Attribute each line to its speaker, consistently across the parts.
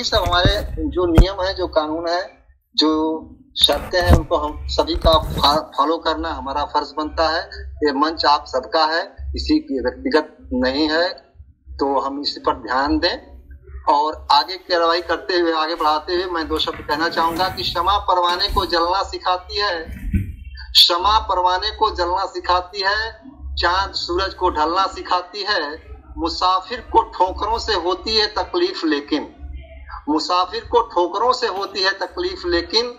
Speaker 1: यही सब हमारे जो नियम है, जो कानून है, जो शर्तें हैं, उनको हम सभी का फॉलो करना हमारा फर्ज बनता है। ये मंच आप सबका है, किसी की व्यक्तिगत नहीं है, तो हम इसी पर ध्यान दें। और आगे कार्रवाई करते हुए, आगे बढ़ाते हुए मैं 2 शब्द कहना चाहूंगा कि क्षमा परवाने को जलना सिखाती है, क्षमा परवाने को जलना सिखाती है, चांद सूरज को ढलना सिखाती है, मुसाफिर को ठोकरों से होती है तकलीफ, लेकिन मुसाफिर को ठोकरों से होती है तकलीफ, लेकिन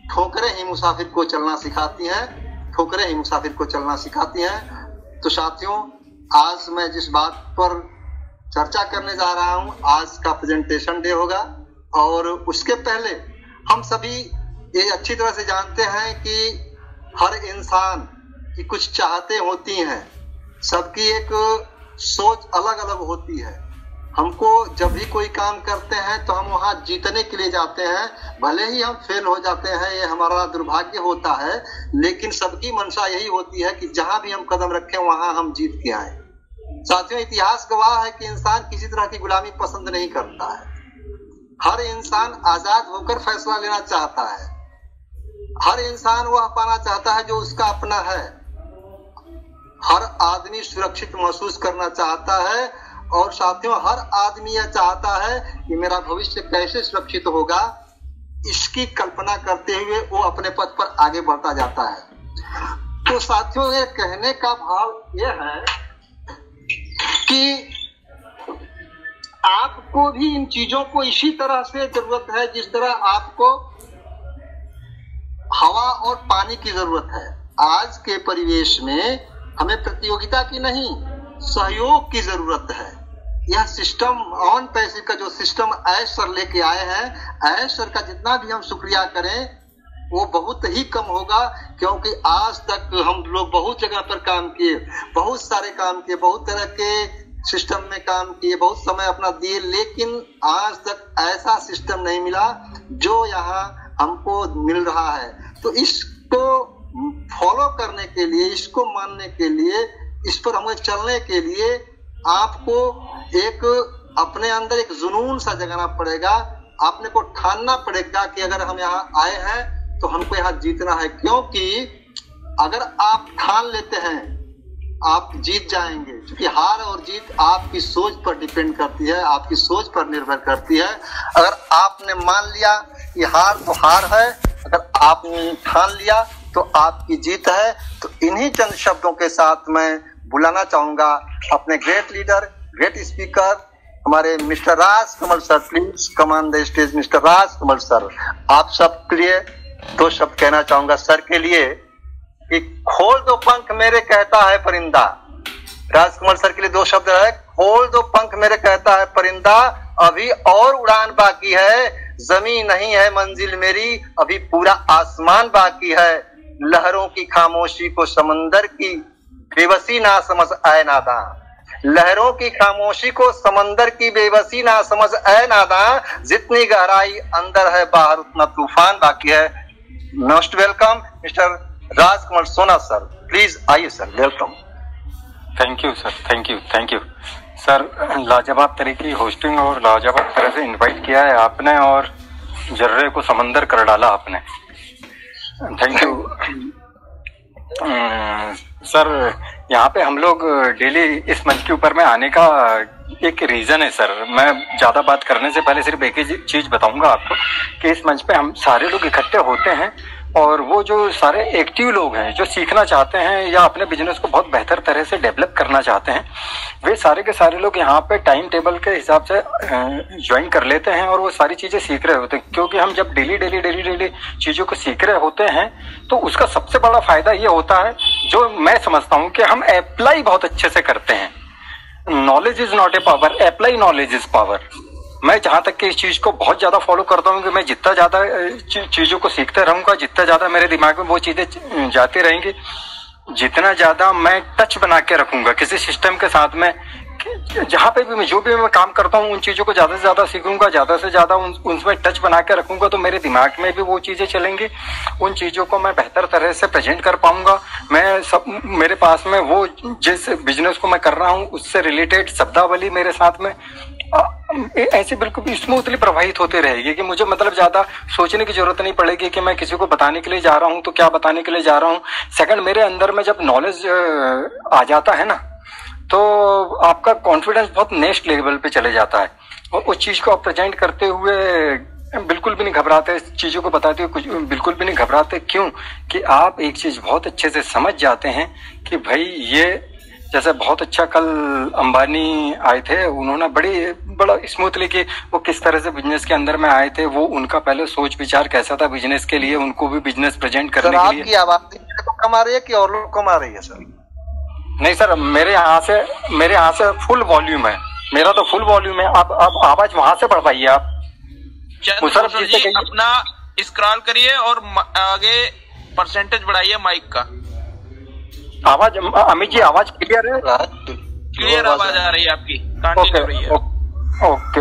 Speaker 1: ठोकरें ही मुसाफिर को चलना सिखाती हैं, ठोकरें ही मुसाफिर को चलना सिखाती हैं। तो साथियों, आज मैं जिस बात पर चर्चा करने जा रहा हूं, आज का प्रेजेंटेशन डे होगा, और उसके पहले हम सभी ये अच्छी तरह से जानते हैं कि हर इंसान की कुछ चाहते होती हैं, सबकी एक सोच अलग अलग होती है। हमको जब भी कोई काम करते हैं तो हम वहां जीतने के लिए जाते हैं, भले ही हम फेल हो जाते हैं, ये हमारा दुर्भाग्य होता है, लेकिन सबकी मंशा यही होती है कि जहां भी हम कदम रखें वहां हम जीत के आए। साथियों, इतिहास गवाह है कि इंसान किसी तरह की गुलामी पसंद नहीं करता है। हर इंसान आजाद होकर फैसला लेना चाहता है, हर इंसान वह पाना चाहता है जो उसका अपना है, हर आदमी सुरक्षित महसूस करना चाहता है, और साथियों हर आदमी यह चाहता है कि मेरा भविष्य कैसे सुरक्षित होगा, इसकी कल्पना करते हुए वो अपने पथ पर आगे बढ़ता जाता है। तो साथियों, ये कहने का भाव यह है कि आपको भी इन चीजों को इसी तरह से जरूरत है जिस तरह आपको हवा और पानी की जरूरत है। आज के परिवेश में हमें प्रतियोगिता की नहीं, सहयोग की जरूरत है। यह सिस्टम ऑन पैसिव का जो सिस्टम ऐश सर लेके आए हैं, ऐश सर का जितना भी हम शुक्रिया करें वो बहुत ही कम होगा, क्योंकि आज तक हम लोग बहुत जगह पर काम किए, बहुत सारे काम किए, बहुत तरह के सिस्टम में काम किए, बहुत समय अपना दिए, लेकिन आज तक ऐसा सिस्टम नहीं मिला जो यहाँ हमको मिल रहा है। तो इसको फॉलो करने के लिए, इसको मानने के लिए, इस पर हमें चलने के लिए आपको एक अपने अंदर एक जुनून सा जगाना पड़ेगा। आपने को ठानना पड़ेगा कि अगर हम यहाँ आए हैं तो हमको यहाँ जीतना है, क्योंकि अगर आप ठान लेते हैं आप जीत जाएंगे, क्योंकि हार और जीत आपकी सोच पर डिपेंड करती है, आपकी सोच पर निर्भर करती है। अगर आपने मान लिया कि हार तो हार है, अगर आपने ठान लिया तो आपकी जीत है। तो इन्हीं चंद शब्दों के साथ मैं बुलाना चाहूंगा अपने ग्रेट लीडर, ग्रेट स्पीकर, हमारे mister Raj Kamal sir. Please come on the stage mister Raj Kamal sir. आप सब के लिए 2 शब्द कहना चाहूंगा सर के लिए कि खोल दो पंख मेरे कहता है परिंदा। राजकमल सर के लिए 2 शब्द है, खोल दो पंख मेरे कहता है परिंदा, अभी और उड़ान बाकी है, जमीन नहीं है मंजिल मेरी, अभी पूरा आसमान बाकी है, लहरों की खामोशी को समंदर की बेबसी ना समझ आए नादा, लहरों की खामोशी को समंदर की बेबसी ना समझ आए नादा, जितनी गहराई अंदर है बाहर उतना तूफान बाकी है। मोस्ट वेलकम मिस्टर राजकमल सोना सर, प्लीज आइए sir, welcome.
Speaker 2: Thank you sir, thank you sir. लाजवाब तरीके की होस्टिंग और लाजवाब तरह से इनवाइट किया है आपने, और जर्रे को समंदर कर डाला आपने। Thank you sir. यहाँ पे हम लोग डेली इस मंच के ऊपर में आने का एक रीजन है सर। मैं ज्यादा बात करने से पहले सिर्फ एक ही चीज बताऊंगा आपको कि इस मंच पे हम सारे लोग इकट्ठे होते हैं, और वो जो सारे एक्टिव लोग हैं जो सीखना चाहते हैं या अपने बिजनेस को बहुत बेहतर तरह से डेवलप करना चाहते हैं, वे सारे के सारे लोग यहाँ पे टाइम टेबल के हिसाब से ज्वाइन कर लेते हैं और वो सारी चीजें सीख रहे होते हैं। क्योंकि हम जब डेली चीजों को सीख रहे होते हैं तो उसका सबसे बड़ा फायदा ये होता है, जो मैं समझता हूँ कि हम अप्लाई बहुत अच्छे से करते हैं। Knowledge is not a power, apply knowledge is power. मैं जहां तक कि इस चीज को बहुत ज्यादा फॉलो करता हूँ कि मैं जितना ज्यादा चीजों को सीखते रहूंगा, जितना ज्यादा मेरे दिमाग में वो चीजें जाती रहेंगी, जितना ज्यादा मैं टच बना के रखूंगा किसी सिस्टम के साथ में, जहां पे भी मैं जो भी मैं काम करता हूँ उन चीजों को ज्यादा से ज्यादा सीखूंगा, ज्यादा से ज्यादा उनमें टच बना के रखूंगा, तो मेरे दिमाग में भी वो चीजें चलेंगी। उन चीजों को मैं बेहतर तरह से प्रेजेंट कर पाऊंगा। मैं सब मेरे पास में वो जिस बिजनेस को मैं कर रहा हूँ उससे रिलेटेड शब्दावली मेरे साथ में ऐसे बिल्कुल स्मूथली प्रवाहित होते रहेगी कि मुझे मतलब ज्यादा सोचने की जरूरत नहीं पड़ेगी कि मैं किसी को बताने के लिए जा रहा हूँ तो क्या बताने के लिए जा रहा हूँ। सेकंड, मेरे अंदर में जब नॉलेज आ जाता है ना तो आपका कॉन्फिडेंस बहुत नेक्स्ट लेवल पे चले जाता है और उस चीज को आप प्रेजेंट करते हुए बिल्कुल भी नहीं घबराते, चीजों को बताते हुए कुछ बिल्कुल भी नहीं घबराते। क्यों कि आप एक चीज बहुत अच्छे से समझ जाते हैं कि भाई ये जैसे बहुत अच्छा कल अंबानी आए थे, उन्होंने बड़ा स्मूथली कि वो किस तरह से बिजनेस के अंदर में आए थे, वो उनका पहले सोच विचार कैसा था बिजनेस के लिए, उनको भी बिजनेस प्रेजेंट करने के लिए।
Speaker 1: आपकी आवाज कम आ रही है कि और लोग कम आ रही है सर?
Speaker 2: नहीं सर, मेरे यहाँ से फुल वॉल्यूम है, मेरा तो फुल वॉल्यूम है। आप आवाज वहां से बढ़वाइए आप
Speaker 3: मुशर्रफ जी, अपना स्क्रॉल करिए और आगे परसेंटेज बढ़ाइए माइक का।
Speaker 2: आवाज अमित जी आवाज क्लियर है?
Speaker 3: क्लियर आवाज आ रही है आपकी।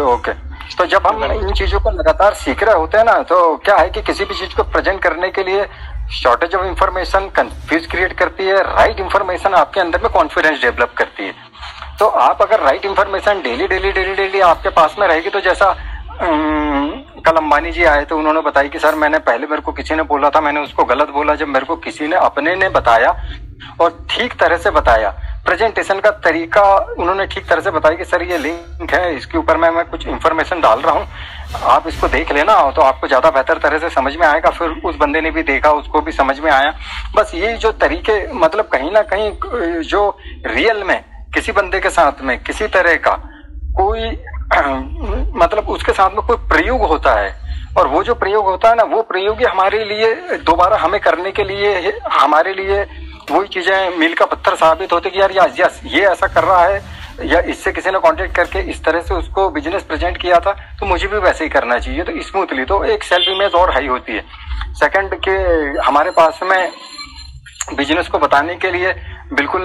Speaker 2: ओके। तो जब हम इन चीजों को लगातार सीख रहे होते हैं ना तो क्या है कि किसी भी चीज को प्रेजेंट करने के लिए shortage of information confuse create करती है, राइट इंफॉर्मेशन आपके अंदर में कॉन्फिडेंस डेवलप करती है। तो आप अगर राइट इंफॉर्मेशन डेली आपके पास में रहेगी तो जैसा कल अंबानी जी आए तो उन्होंने बताया कि सर मैंने पहले मेरे को किसी ने बोला था, मैंने उसको गलत बोला, जब मेरे को किसी ने अपने ने बताया और ठीक तरह से बताया, प्रेजेंटेशन का तरीका उन्होंने ठीक तरह से बताया कि सर ये लिंक है, इसके ऊपर मैं कुछ इन्फॉर्मेशन डाल रहा हूँ, आप इसको देख लेना तो आपको ज्यादा बेहतर तरह से समझ में आएगा। फिर उस बंदे ने भी देखा, उसको भी समझ में आया। बस ये जो तरीके मतलब कहीं ना कहीं जो रियल में किसी बंदे के साथ में किसी तरह का कोई मतलब उसके साथ में कोई प्रयोग होता है और वो जो प्रयोग होता है ना वो प्रयोग हमारे लिए दोबारा हमें करने के लिए हमारे लिए वही चीजें मील का पत्थर साबित होते कि यार यस ये ऐसा कर रहा है या इससे किसी ने कांटेक्ट करके इस तरह से उसको बिजनेस प्रेजेंट किया था तो मुझे भी वैसे ही करना चाहिए। तो स्मूथली तो एक सेल्फ इमेज और हाई होती है। सेकंड के हमारे पास में बिजनेस को बताने के लिए बिल्कुल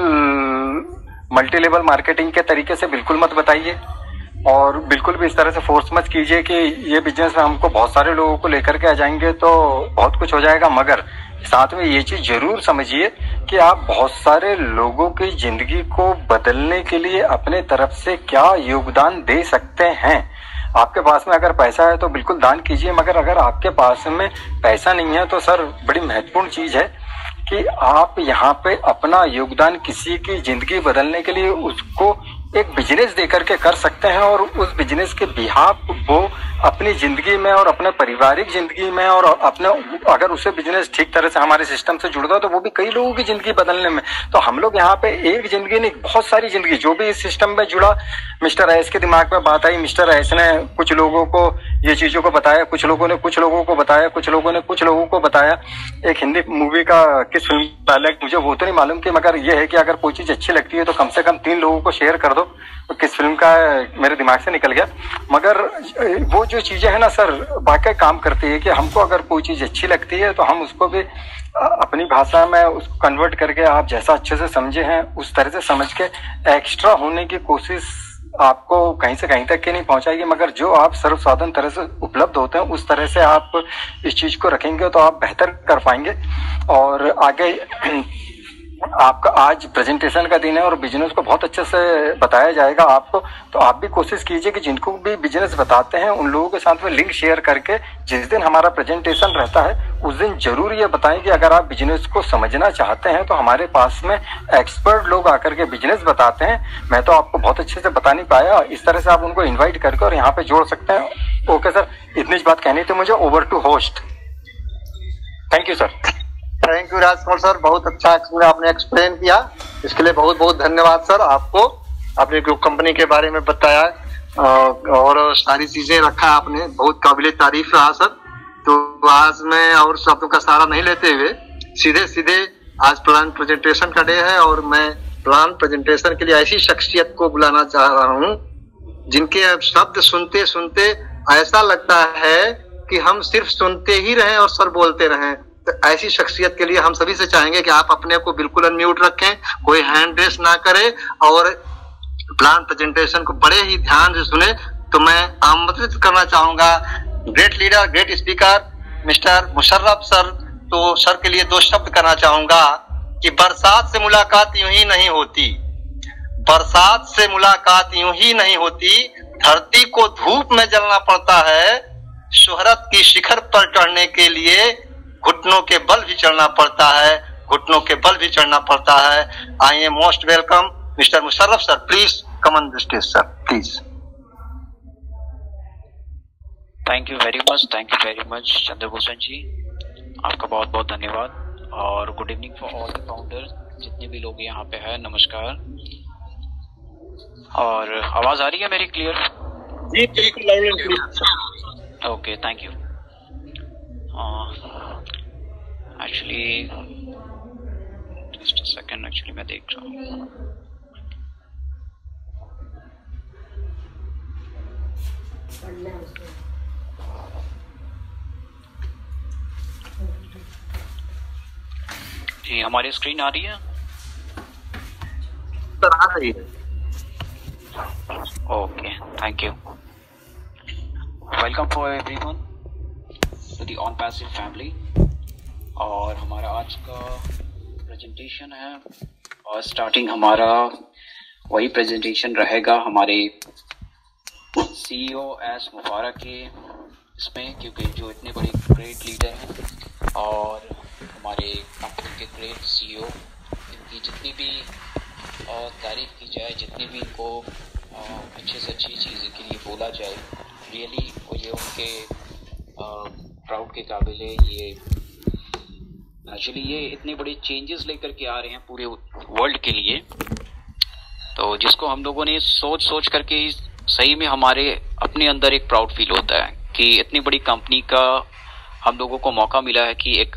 Speaker 2: मल्टी लेवल मार्केटिंग के तरीके से बिल्कुल मत बताइए और बिल्कुल भी इस तरह से फोर्स मत कीजिए कि ये बिजनेस में हमको बहुत सारे लोगों को लेकर के आ जाएंगे तो बहुत कुछ हो जाएगा। मगर साथ में ये चीज जरूर समझिए कि आप बहुत सारे लोगों की जिंदगी को बदलने के लिए अपने तरफ से क्या योगदान दे सकते हैं। आपके पास में अगर पैसा है तो बिल्कुल दान कीजिए, मगर अगर आपके पास में पैसा नहीं है तो सर बड़ी महत्वपूर्ण चीज है कि आप यहाँ पे अपना योगदान किसी की जिंदगी बदलने के लिए उसको एक बिजनेस देकर के कर सकते हैं और उस बिजनेस के बिहाफ वो अपनी जिंदगी में और अपने पारिवारिक जिंदगी में और अपने अगर उसे बिजनेस ठीक तरह से हमारे सिस्टम से जुड़ता है तो वो भी कई लोगों की जिंदगी बदलने में। तो हम लोग यहाँ पे एक जिंदगी नहीं बहुत सारी जिंदगी जो भी इस सिस्टम में जुड़ा। मिस्टर एस के दिमाग में बात आई, मिस्टर एस ने कुछ लोगों को ये चीजों को बताया, कुछ लोगों ने कुछ लोगों को बताया, कुछ लोगों ने कुछ लोगों को बताया। एक हिंदी मूवी का किस फिल्म डायलॉग मुझे वो तो नहीं मालूम कि मगर ये है कि अगर कोई चीज अच्छी लगती है तो कम से कम 3 लोगों को शेयर कर दो। तो किस फिल्म का मेरे दिमाग से निकल गया, मगर वो जो चीजें है ना सर वाकई काम करती है कि हमको अगर कोई चीज अच्छी लगती है तो हम उसको भी अपनी भाषा में उसको कन्वर्ट करके आप जैसा अच्छे से समझे हैं उस तरह से समझ के एक्स्ट्रा होने की कोशिश आपको कहीं से कहीं तक के नहीं पहुंचाएगी। मगर जो आप सर्वसाधारण तरह से उपलब्ध होते हैं उस तरह से आप इस चीज को रखेंगे तो आप बेहतर कर पाएंगे। और आगे आपका आज प्रेजेंटेशन का दिन है और बिजनेस को बहुत अच्छे से बताया जाएगा आपको, तो आप भी कोशिश कीजिए कि जिनको भी बिजनेस बताते हैं उन लोगों के साथ में लिंक शेयर करके जिस दिन हमारा प्रेजेंटेशन रहता है उस दिन जरूर ये बताएं कि अगर आप बिजनेस को समझना चाहते हैं तो हमारे पास में एक्सपर्ट लोग आकर के बिजनेस बताते हैं। मैं तो आपको बहुत अच्छे से बता नहीं पाया, इस तरह से आप उनको इन्वाइट करके और यहाँ पे जोड़ सकते हैं। ओके सर, इतनी बात कहनी थी मुझे। Over to host. Thank you sir.
Speaker 1: Thank you Rajkumar sir, बहुत अच्छा आपने एक्सप्लेन किया, इसके लिए बहुत बहुत धन्यवाद सर आपको। आपने कंपनी के बारे में बताया और सारी चीजें रखा आपने, बहुत काबिल तारीफ रहा सर। तो आज मैं और शब्दों का सहारा नहीं लेते हुए सीधे आज प्लान प्रेजेंटेशन का डे है और मैं प्लान प्रेजेंटेशन के लिए ऐसी शख्सियत को बुलाना चाह रहा हूँ जिनके शब्द सुनते सुनते ऐसा लगता है कि हम सिर्फ सुनते ही रहें और सर बोलते रहें। तो ऐसी शख्सियत के लिए हम सभी से चाहेंगे कि आप अपने को बिल्कुल अनम्यूट रखें, कोई हैंड रेस ना करे और प्लान प्रेजेंटेशन को बड़े ही ध्यान से सुने। तो मैं आमंत्रित करना चाहूंगा great leader, great speaker mister Musharraf sir. तो सर के लिए 2 शब्द कहना चाहूंगा कि बरसात से मुलाकात यूं ही नहीं होती, बरसात से मुलाकात यूं ही नहीं होती, धरती को धूप में जलना पड़ता है, शोहरत की शिखर पर चढ़ने के लिए घुटनों के बल भी चढ़ना पड़ता है, घुटनों के बल भी चढ़ना पड़ता है। I am most welcome mister Musharraf sir, please come on the stage sir, please.
Speaker 4: Thank you very much Chandrabhushan ji, आपका बहुत बहुत धन्यवाद। और good evening for all the founders, जितने भी लोग यहाँ पे हैं, नमस्कार। और आवाज आ रही है मेरी क्लियर?
Speaker 1: जी बिल्कुल loud and clear.
Speaker 4: Okay, thank you. Actually just a second, actually मैं देख रहा हूँ। जी हमारी स्क्रीन आ रही है?
Speaker 1: सर आ रही है।
Speaker 4: Okay, thank you. Welcome for everyone to the OnPassive family. और हमारा आज का प्रेजेंटेशन है, और स्टार्टिंग हमारा वही प्रेजेंटेशन रहेगा हमारे CEO एस मुफारा के इसमें, क्योंकि जो इतने बड़े ग्रेट लीडर हैं और हमारे कंपनी के ग्रेट CEO, इनकी जितनी भी तारीफ की जाए, जितनी भी इनको अच्छे से अच्छी चीज़ें के लिए बोला जाए, रियली मुझे उनके प्राउड के काबिल है। ये एक्चुअली ये इतने बड़े चेंजेस लेकर के आ रहे हैं पूरे वर्ल्ड के लिए, तो जिसको हम लोगों ने सोच करके सही में हमारे अपने अंदर एक प्राउड फील होता है कि इतनी बड़ी कंपनी का हम लोगों को मौका मिला है कि एक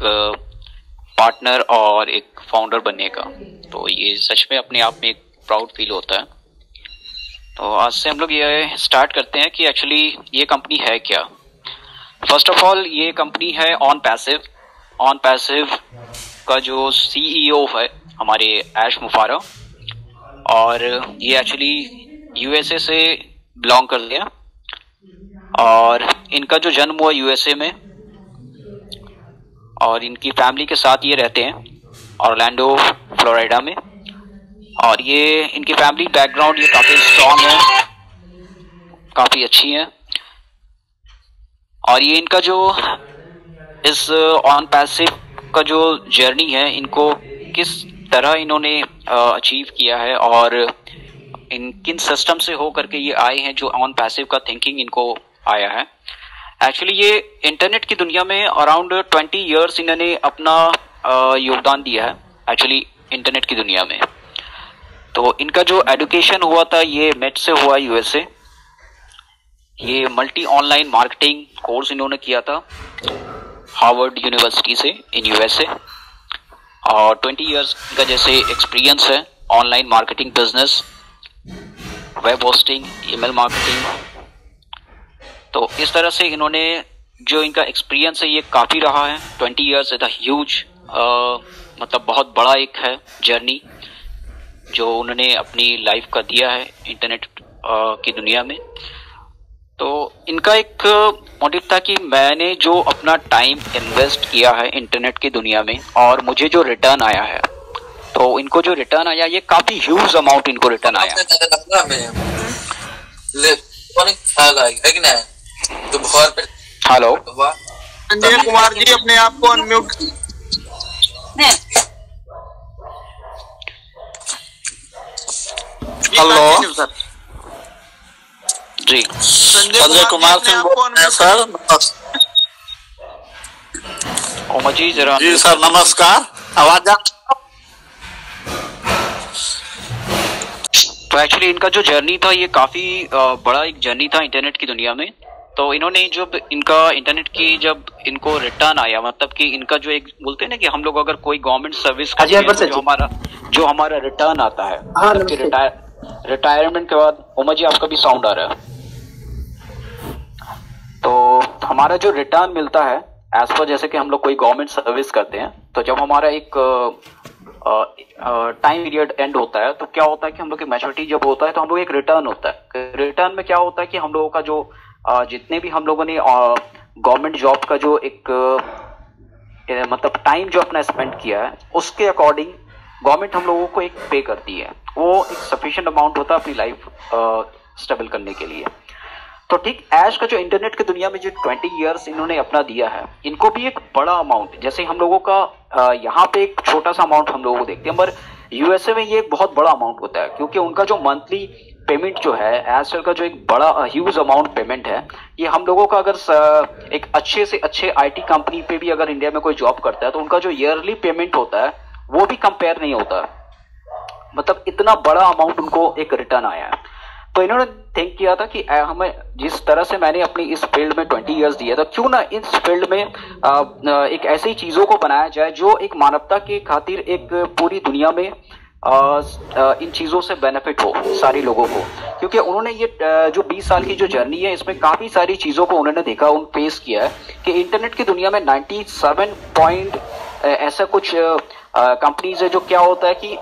Speaker 4: पार्टनर और एक फाउंडर बनने का। तो ये सच में अपने आप में एक प्राउड फील होता है। तो आज से हम लोग ये स्टार्ट करते हैं कि एक्चुअली ये कंपनी है क्या। फर्स्ट ऑफ ऑल ये कंपनी है ऑन पैसिव। ऑन पैसिव का जो CEO है हमारे ऐश मुफारा, और ये एक्चुअली USA से बिलोंग कर लिया, और इनका जो जन्म हुआ USA में, और इनकी फैमिली के साथ ये रहते हैं ऑरलैंडो फ्लोरिडा में। और ये इनकी फैमिली बैकग्राउंड ये काफ़ी स्ट्रॉन्ग है, काफ़ी अच्छी है। और ये इनका जो इस ऑन पैसिव का जो जर्नी है, इनको किस तरह इन्होंने अचीव किया है और इन किन सिस्टम से हो करके ये आए हैं, जो ऑन पैसिव का थिंकिंग इनको आया है। एक्चुअली ये इंटरनेट की दुनिया में अराउंड 20 इयर्स इन्होंने अपना योगदान दिया है एक्चुअली इंटरनेट की दुनिया में। तो इनका जो एजुकेशन हुआ था ये मेट से हुआ USA। ये मल्टी ऑनलाइन मार्केटिंग कोर्स इन्होंने किया था हार्वर्ड यूनिवर्सिटी से इन USA, और 20 इयर्स का जैसे एक्सपीरियंस है online marketing business, web hosting, email marketing. तो इस तरह से इन्होंने जो इनका एक्सपीरियंस है ये काफ़ी रहा है। 20 इयर्स इज अ ह्यूज, मतलब बहुत बड़ा एक है जर्नी जो उन्होंने अपनी लाइफ का दिया है इंटरनेट की दुनिया में। तो इनका एक मोटिव था कि मैंने जो अपना टाइम इन्वेस्ट किया है इंटरनेट की दुनिया में और मुझे जो रिटर्न आया है, तो इनको जो रिटर्न आया ये काफ़ी ह्यूज अमाउंट इनको रिटर्न आया। हेलो
Speaker 3: संजय कुमार जी, अपने आप को अनम्यूट।
Speaker 5: हेलो
Speaker 3: जी,
Speaker 5: संजय कुमार सिंह बोल रहे हैं सर।
Speaker 4: ओमा जी जरा।
Speaker 5: जी सर नमस्कार, आवाज आ।
Speaker 4: तो एक्चुअली इनका जो जर्नी था ये काफ़ी बड़ा एक जर्नी था इंटरनेट की दुनिया में। तो इन्होंने जब इनका इंटरनेट की जब इनको रिटर्न आया, मतलब कि इनका जो एक बोलते हैं ना कि हम लोग अगर कोई गवर्नमेंट सर्विस करते हैं तो जो हमारा रिटर्न आता है, रिटायरमेंट के बाद। उमा जी आपका भी साउंड आ रहा है। तो हमारा जो रिटर्न मिलता है एज पर, जैसे कि हम लोग कोई गवर्नमेंट सर्विस करते हैं, तो जब हमारा एक टाइम पीरियड एंड होता है तो क्या होता है कि हम लोग की मैच्योरिटी जब होता है तो हम लोग एक रिटर्न होता है। रिटर्न में क्या होता है कि हम लोगों का जो जितने भी हम लोगों ने गवर्नमेंट जॉब का जो एक मतलब टाइम जो अपना स्पेंड किया है उसके अकॉर्डिंग गवर्नमेंट हम लोगों को एक पे करती है। वो एक सफिशिएंट अमाउंट होता है अपनी लाइफ स्टेबल करने के लिए। तो ठीक ऐश का जो इंटरनेट की दुनिया में जो 20 इयर्स इन्होंने अपना दिया है, इनको भी एक बड़ा अमाउंट, जैसे हम लोगों का यहाँ पे एक छोटा सा अमाउंट हम लोगों को देखते हैं, पर यूएसए में ये एक बहुत बड़ा अमाउंट होता है, क्योंकि उनका जो मंथली पेमेंट जो है, एयरसेल का जो एक बड़ा ह्यूज अमाउंट पेमेंट है, ये हम लोगों का अगर एक अच्छे से अच्छे आईटी कंपनी पे भी अगर इंडिया में कोई जॉब करता है तो उनका जो ईयरली पेमेंट होता है वो भी कंपेयर नहीं होता। मतलब इतना बड़ा अमाउंट उनको एक रिटर्न आया है। तो इन्होंने थिंक किया था कि हमें जिस तरह से मैंने अपनी इस फील्ड में 20 इयर्स दिया था, क्यों ना इस फील्ड में एक ऐसी चीजों को बनाया जाए जो एक मानवता के खातिर एक पूरी दुनिया में इन चीजों से बेनिफिट हो सारे लोगों को। क्योंकि उन्होंने ये जो 20 साल की जो जर्नी है, इसमें काफी सारी चीजों को उन्होंने देखा, उन फेस किया है कि इंटरनेट की दुनिया में 97 पॉइंट ऐसा कुछ कंपनीज है जो क्या होता है कि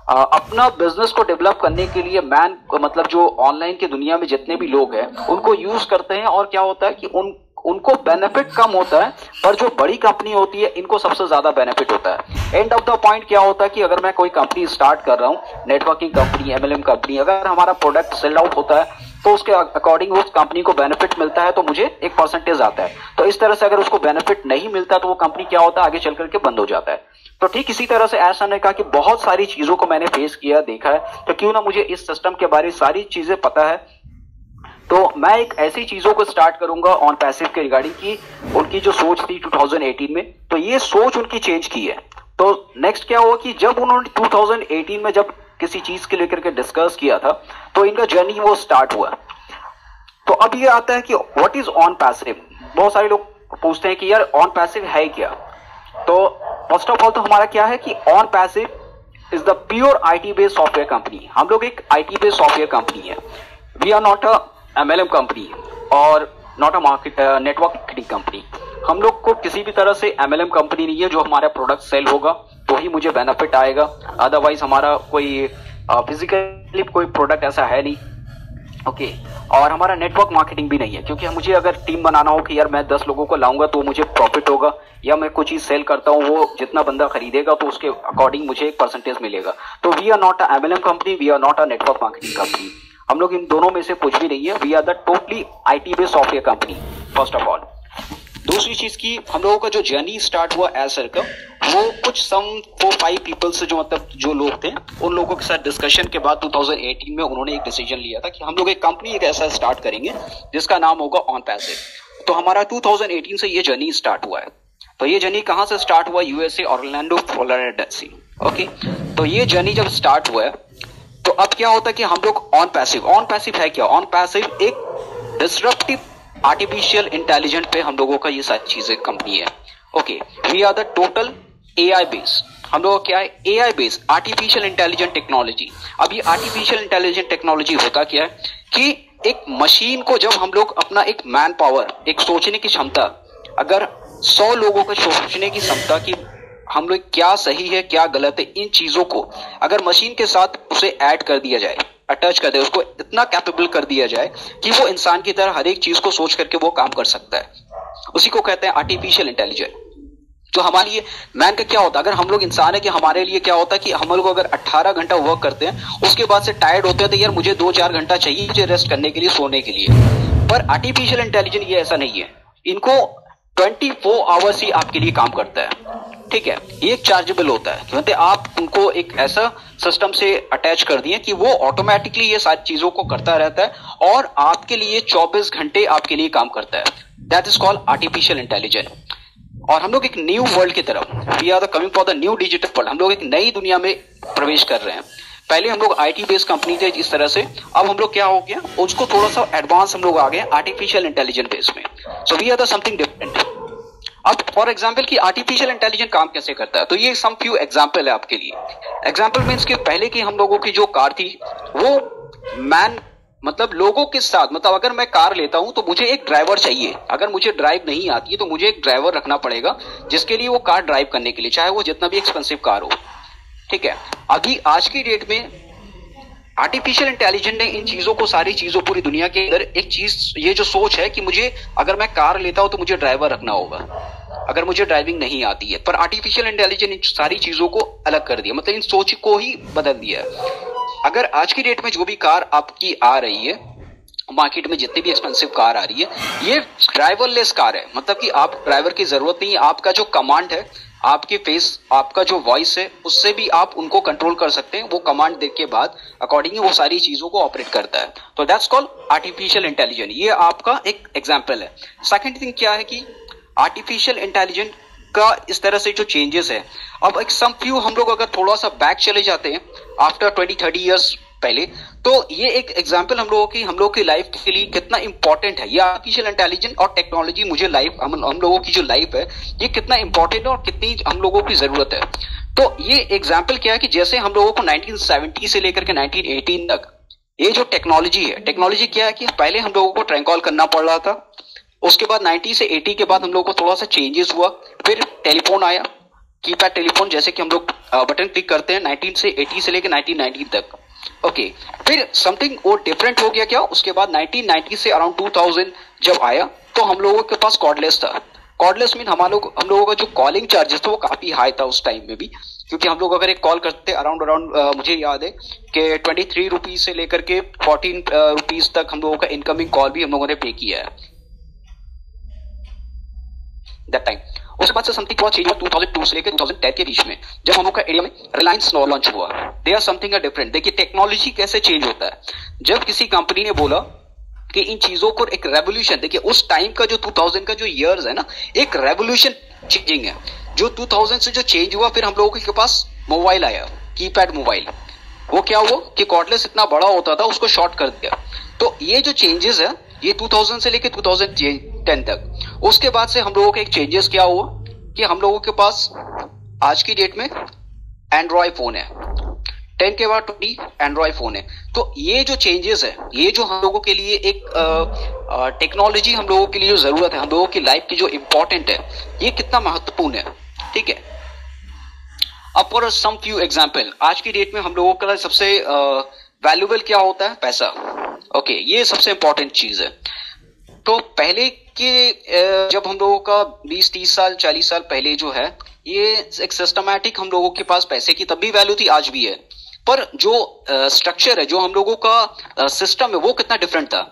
Speaker 4: अपना बिजनेस को डेवलप करने के लिए मतलब जो ऑनलाइन की दुनिया में जितने भी लोग हैं उनको यूज करते हैं, और क्या होता है कि उनको बेनिफिट कम होता है, पर जो बड़ी कंपनी होती है इनको सबसे ज्यादा बेनिफिट होता है। एंड ऑफ द पॉइंट क्या होता है कि अगर मैं कोई कंपनी स्टार्ट कर रहा हूँ, नेटवर्किंग कंपनी, एमएलएम कंपनी, अगर हमारा प्रोडक्ट सेल आउट होता है तो उसके अकॉर्डिंग उस कंपनी को बेनिफिट मिलता है, तो मुझे एक परसेंटेज आता है। तो इस तरह से अगर उसको बेनिफिट नहीं मिलता तो वो कंपनी क्या होता है, आगे चल करके बंद हो जाता है। तो ठीक इसी तरह से ऐसा ने कहा कि बहुत सारी चीजों को मैंने फेस किया, देखा है, तो क्यों ना मुझे इस सिस्टम के बारे में सारी चीजें पता है, तो मैं एक ऐसी चीजों को स्टार्ट करूंगा ऑन पैसिव के रिगार्डिंग की उनकी जो सोच थी 2018 में, तो ये सोच उनकी चेंज की है। तो नेक्स्ट क्या हुआ कि जब उन्होंने 2018 में जब किसी चीज के लेकर के डिस्कस किया था तो इनका जर्नी वो स्टार्ट हुआ। तो अब ये आता है कि व्हाट इज ऑन पैसिव। बहुत सारे लोग पूछते हैं कि यार ऑन पैसिव है क्या। तो फर्स्ट ऑफ ऑल तो हमारा क्या है कि Onpassive is the pure IT based software company. हम लोग एक आईटी बेस्ड सॉफ्टवेयर कंपनी है। We are not a MLM company और not a network marketing company. हम लोग को किसी भी तरह से एमएलएम कंपनी नहीं है जो हमारा प्रोडक्ट सेल होगा तो ही मुझे बेनिफिट आएगा, अदरवाइज हमारा कोई फिजिकली कोई प्रोडक्ट ऐसा है नहीं। ओके और हमारा नेटवर्क मार्केटिंग भी नहीं है, क्योंकि मुझे अगर टीम बनाना हो कि यार मैं 10 लोगों को लाऊंगा तो मुझे प्रॉफिट होगा, या मैं कुछ चीज सेल करता हूँ वो जितना बंदा खरीदेगा तो उसके अकॉर्डिंग मुझे एक परसेंटेज मिलेगा। तो we are not a MLM company, we are not a network marketing company. हम लोग इन दोनों में से कुछ भी नहीं है। We are the totally IT based software company first of all. दूसरी चीज की हम लोगों का जो जर्नी स्टार्ट हुआ एयरसेल का, वो कुछ 4-5 पीपल से जो मतलब जो लोग थे उन लोगों के साथ डिस्कशन के बाद 2018 में उन्होंने एक डिसीजन लिया था कि हम लोग एक कंपनी एक ऐसा स्टार्ट करेंगे जिसका नाम होगा ऑन पैसिव। तो हमारा 2018 से ये जर्नी स्टार्ट हुआ है। तो ये जर्नी कहाँ से स्टार्ट हुआ? यूएसए, ऑरलैंडो, फ्लोरिडा से। ओके तो ये जर्नी जब स्टार्ट हुआ है तो अब क्या होता है कि हम लोग ऑन पैसिव है क्या? ऑन पैसिव एक डिसरप्टिव आर्टिफिशियल इंटेलिजेंट पे हम लोगों का ये सारी चीजें कंपनी है। Okay we are the total AI base. हम लोग क्या है? AI base, artificial intelligent technology. अब ये आर्टिफिशियल इंटेलिजेंट टेक्नोलॉजी होता क्या है कि एक मशीन को जब हम लोग अपना एक मैन पावर, एक सोचने की क्षमता, अगर 100 लोगों को सोचने की क्षमता की हम लोग क्या सही है क्या गलत है, इन चीजों को अगर मशीन के साथ उसे ऐड कर दिया जाए, अटैच कर दे, उसको इतना कैपेबल कर दिया जाए कि वो इंसान की तरह हर एक चीज को सोच करके वो काम कर सकता है, उसी को कहते हैं आर्टिफिशियल इंटेलिजेंस। तो हमारे लिए मैन का क्या होता है? अगर हम लोग इंसान है कि हमारे लिए क्या होता है कि हम लोग अगर 18 घंटा वर्क करते हैं उसके बाद से टायर्ड होते हैं तो यार मुझे 2-4 घंटा चाहिए मुझे रेस्ट करने के लिए, सोने के लिए। पर आर्टिफिशियल इंटेलिजेंस ये ऐसा नहीं है, इनको 24 आवर्स ही आपके लिए काम करता है। ठीक है, ये एक चार्जेबल होता है क्योंकि आप उनको एक ऐसा सिस्टम से अटैच कर दिए कि वो ऑटोमेटिकली ये सारी चीजों को करता रहता है और आपके लिए 24 घंटे आपके लिए काम करता है। That is called artificial intelligence. और हम लोग एक न्यू वर्ल्ड की तरफ, we are the coming for the new digital world. हम लोग एक नई दुनिया में प्रवेश कर रहे हैं। पहले हम लोग आईटी बेस्ड कंपनी थे जिस तरह से, अब हम लोग क्या हो गया उसको थोड़ा सा एडवांस हम लोग आ गए आर्टिफिशियल इंटेलिजेंस बेस में। So we are the something different. अब फॉर एग्जाम्पल कि आर्टिफिशियल इंटेलिजेंस काम कैसे करता है, तो ये सम फ्यू एग्जाम्पल है आपके लिए। एग्जाम्पल मीन्स कि पहले की हम लोगों की जो कार थी वो मैन मतलब लोगों के साथ, मतलब अगर मैं कार लेता हूं तो मुझे एक ड्राइवर चाहिए। अगर मुझे ड्राइव नहीं आती है तो मुझे एक ड्राइवर रखना पड़ेगा जिसके लिए वो कार ड्राइव करने के लिए, चाहे वो जितना भी एक्सपेंसिव कार हो। ठीक है, अभी आज की डेट में आर्टिफिशियल इंटेलिजेंस ने इन चीजों को, सारी चीजों, पूरी दुनिया के अंदर एक चीज, ये जो सोच है कि मुझे अगर मैं कार लेता हूं तो मुझे ड्राइवर रखना होगा अगर मुझे ड्राइविंग नहीं आती है। पर आर्टिफिशियल इंटेलिजेंस इन सारी चीजों को अलग कर दिया, मतलब इन सोच को ही बदल दिया है। अगर आज की डेट में जो भी कार आपकी आ रही है
Speaker 6: मार्केट में जितनी भी एक्सपेंसिव कार आ रही है, ये ड्राइवरलेस कार है। मतलब कि आप ड्राइवर की जरूरत नहीं है, आपका जो कमांड है, आपके फेस, आपका जो वॉइस है, उससे भी आप उनको कंट्रोल कर सकते हैं। वो कमांड देने के बाद अकॉर्डिंगली वो सारी चीजों को ऑपरेट करता है। तो दैट्स कॉल्ड आर्टिफिशियल इंटेलिजेंस। ये आपका एक एग्जाम्पल है। सेकेंड थिंग क्या है कि आर्टिफिशियल इंटेलिजेंस का इस तरह से जो चेंजेस है, अब एक सम फ्यू हम लोग अगर थोड़ा सा बैक चले जाते हैं आफ्टर 20-30 ईयर्स पहले, तो ये एक एग्जांपल हम लोगों की लाइफ के लिए कितना इंपॉर्टेंट है। ये आर्टिफिशियल इंटेलिजेंस और टेक्नोलॉजी मुझे लाइफ हम लोगों की जो लाइफ है ये कितना इंपॉर्टेंट है और कितनी हम लोगों की जरूरत है। तो ये एग्जांपल क्या है कि जैसे हम लोगों को 1970 से लेकर के 1918 तक ये जो टेक्नोलॉजी है, टेक्नोलॉजी क्या है कि पहले हम लोगों को ट्रैंक कॉल करना पड़ रहा था। उसके बाद 90 से 80 के बाद हम लोगों को थोड़ा सा चेंजेस हुआ। फिर टेलीफोन आया, कीपैड टेलीफोन, जैसे कि हम लोग बटन क्लिक करते हैं 19 से 80 से लेकर 1990 तक। ओके, फिर समथिंग वो डिफरेंट हो गया क्या, उसके बाद 1990 से अराउंड 2000 जब आया तो हम लोगों के पास कॉर्डलेस था। कॉर्डलेस मीन हम लोगों का जो कॉलिंग चार्जेस था वो काफी हाई था उस टाइम में भी, क्योंकि हम लोग अगर एक कॉल करते अराउंड मुझे याद है कि 23 रुपीज से लेकर के 14 रुपीज तक हम लोगों का इनकमिंग कॉल भी हम लोगों ने पे किया है दैट टाइम। उसके बाद से समथिंग बहुत चेंज हुआ 2002 से लेकर 2010 के बीच में, जब हम लोग का एरिया में रिलायंस लॉन्च हुआ। They are something different. देखिए टेक्नोलॉजी कैसे चेंज होता है। जब किसी कंपनी ने बोला कि इन चीजों को एक रेवोल्यूशन, देखिए उस टाइम का जो 2000 का जो ईयर्स है ना, एक रेवोल्यूशन चेंजिंग है। जो 2000 से जो चेंज हुआ, फिर हम लोगों के पास मोबाइल आया, कीपैड मोबाइल। वो क्या हुआ कि कॉर्डलेस इतना बड़ा होता था, उसको शॉर्ट कर दिया। तो ये जो चेंजेस है ये 2000 से लेकर 2010 तक। उसके बाद से हम लोगों के एक चेंजेस क्या हुआ कि हम लोगों के पास आज की डेट में एंड्रॉयड फोन है, 10 के बाद 20 एंड्रॉयड फोन है। तो ये जो चेंजेस है, ये जो हम लोगों के लिए एक टेक्नोलॉजी हम लोगों के लिए जो जरूरत है, हम लोगों की लाइफ की जो इंपॉर्टेंट है, ये कितना महत्वपूर्ण है। ठीक है, अब फॉर सम फ्यू एग्जांपल, आज की डेट में हम लोगों का सबसे वैल्यूएबल क्या होता है, पैसा। ओके, ये सबसे इंपॉर्टेंट चीज है। तो पहले के जब हम लोगों का 20-30 साल 40 साल पहले जो है, ये एक सिस्टमैटिक हम लोगों के पास पैसे की तब भी वैल्यू थी, आज भी है। पर जो स्ट्रक्चर है, जो हम लोगों का सिस्टम है, वो कितना डिफरेंट था।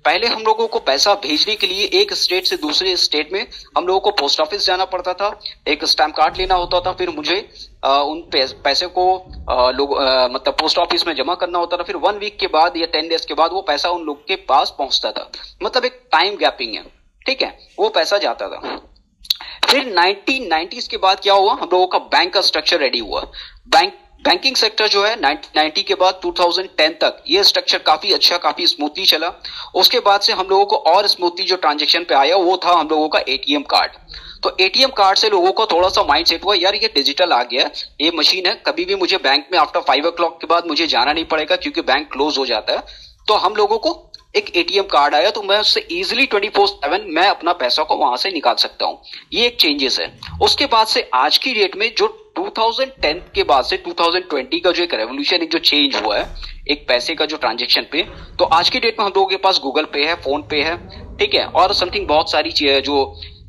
Speaker 6: पहले हम लोगों को पैसा भेजने के लिए एक स्टेट से दूसरे स्टेट में हम लोगों को पोस्ट ऑफिस जाना पड़ता था, एक स्टैम्प कार्ड लेना होता था, फिर मुझे उन पैसे को मतलब पोस्ट ऑफिस में जमा करना होता था। फिर 1 वीक के बाद या 10 डेज के बाद वो पैसा उन लोग के पास पहुंचता था। मतलब एक टाइम गैपिंग है, ठीक है, वो पैसा जाता था। फिर 1990s के बाद क्या हुआ, हम लोगों का बैंक का स्ट्रक्चर रेडी हुआ। बैंकिंग सेक्टर जो है 1990 के बाद 2010 तक ये स्ट्रक्चर काफी अच्छा, काफी स्मूथली चला। उसके बाद से हम लोगों को और स्मूथली जो ट्रांजेक्शन पे आया वो था हम लोगों का एटीएम कार्ड। तो एटीएम कार्ड से लोगों को थोड़ा सा माइंड सेट हुआ, यार ये डिजिटल आ गया, ये मशीन है, कभी भी मुझे बैंक में आफ्टर 5 o'clock के बाद मुझे जाना नहीं पड़ेगा क्योंकि बैंक क्लोज हो जाता है। तो हम लोगों को एक एटीएम कार्ड आया, तो मैं उससे इजीली 24/7 मैं अपना पैसा को वहां से निकाल सकता हूं। ये एक चेंजेस है। उसके बाद से आज की डेट में जो 2010 के बाद से 2020 का जो एक रेवोल्यूशन, एक जो चेंज हुआ है एक पैसे का जो ट्रांजेक्शन पे, तो आज की डेट में हम लोगों के पास गूगल पे है, फोन पे है, ठीक है, और समथिंग बहुत सारी चीजें जो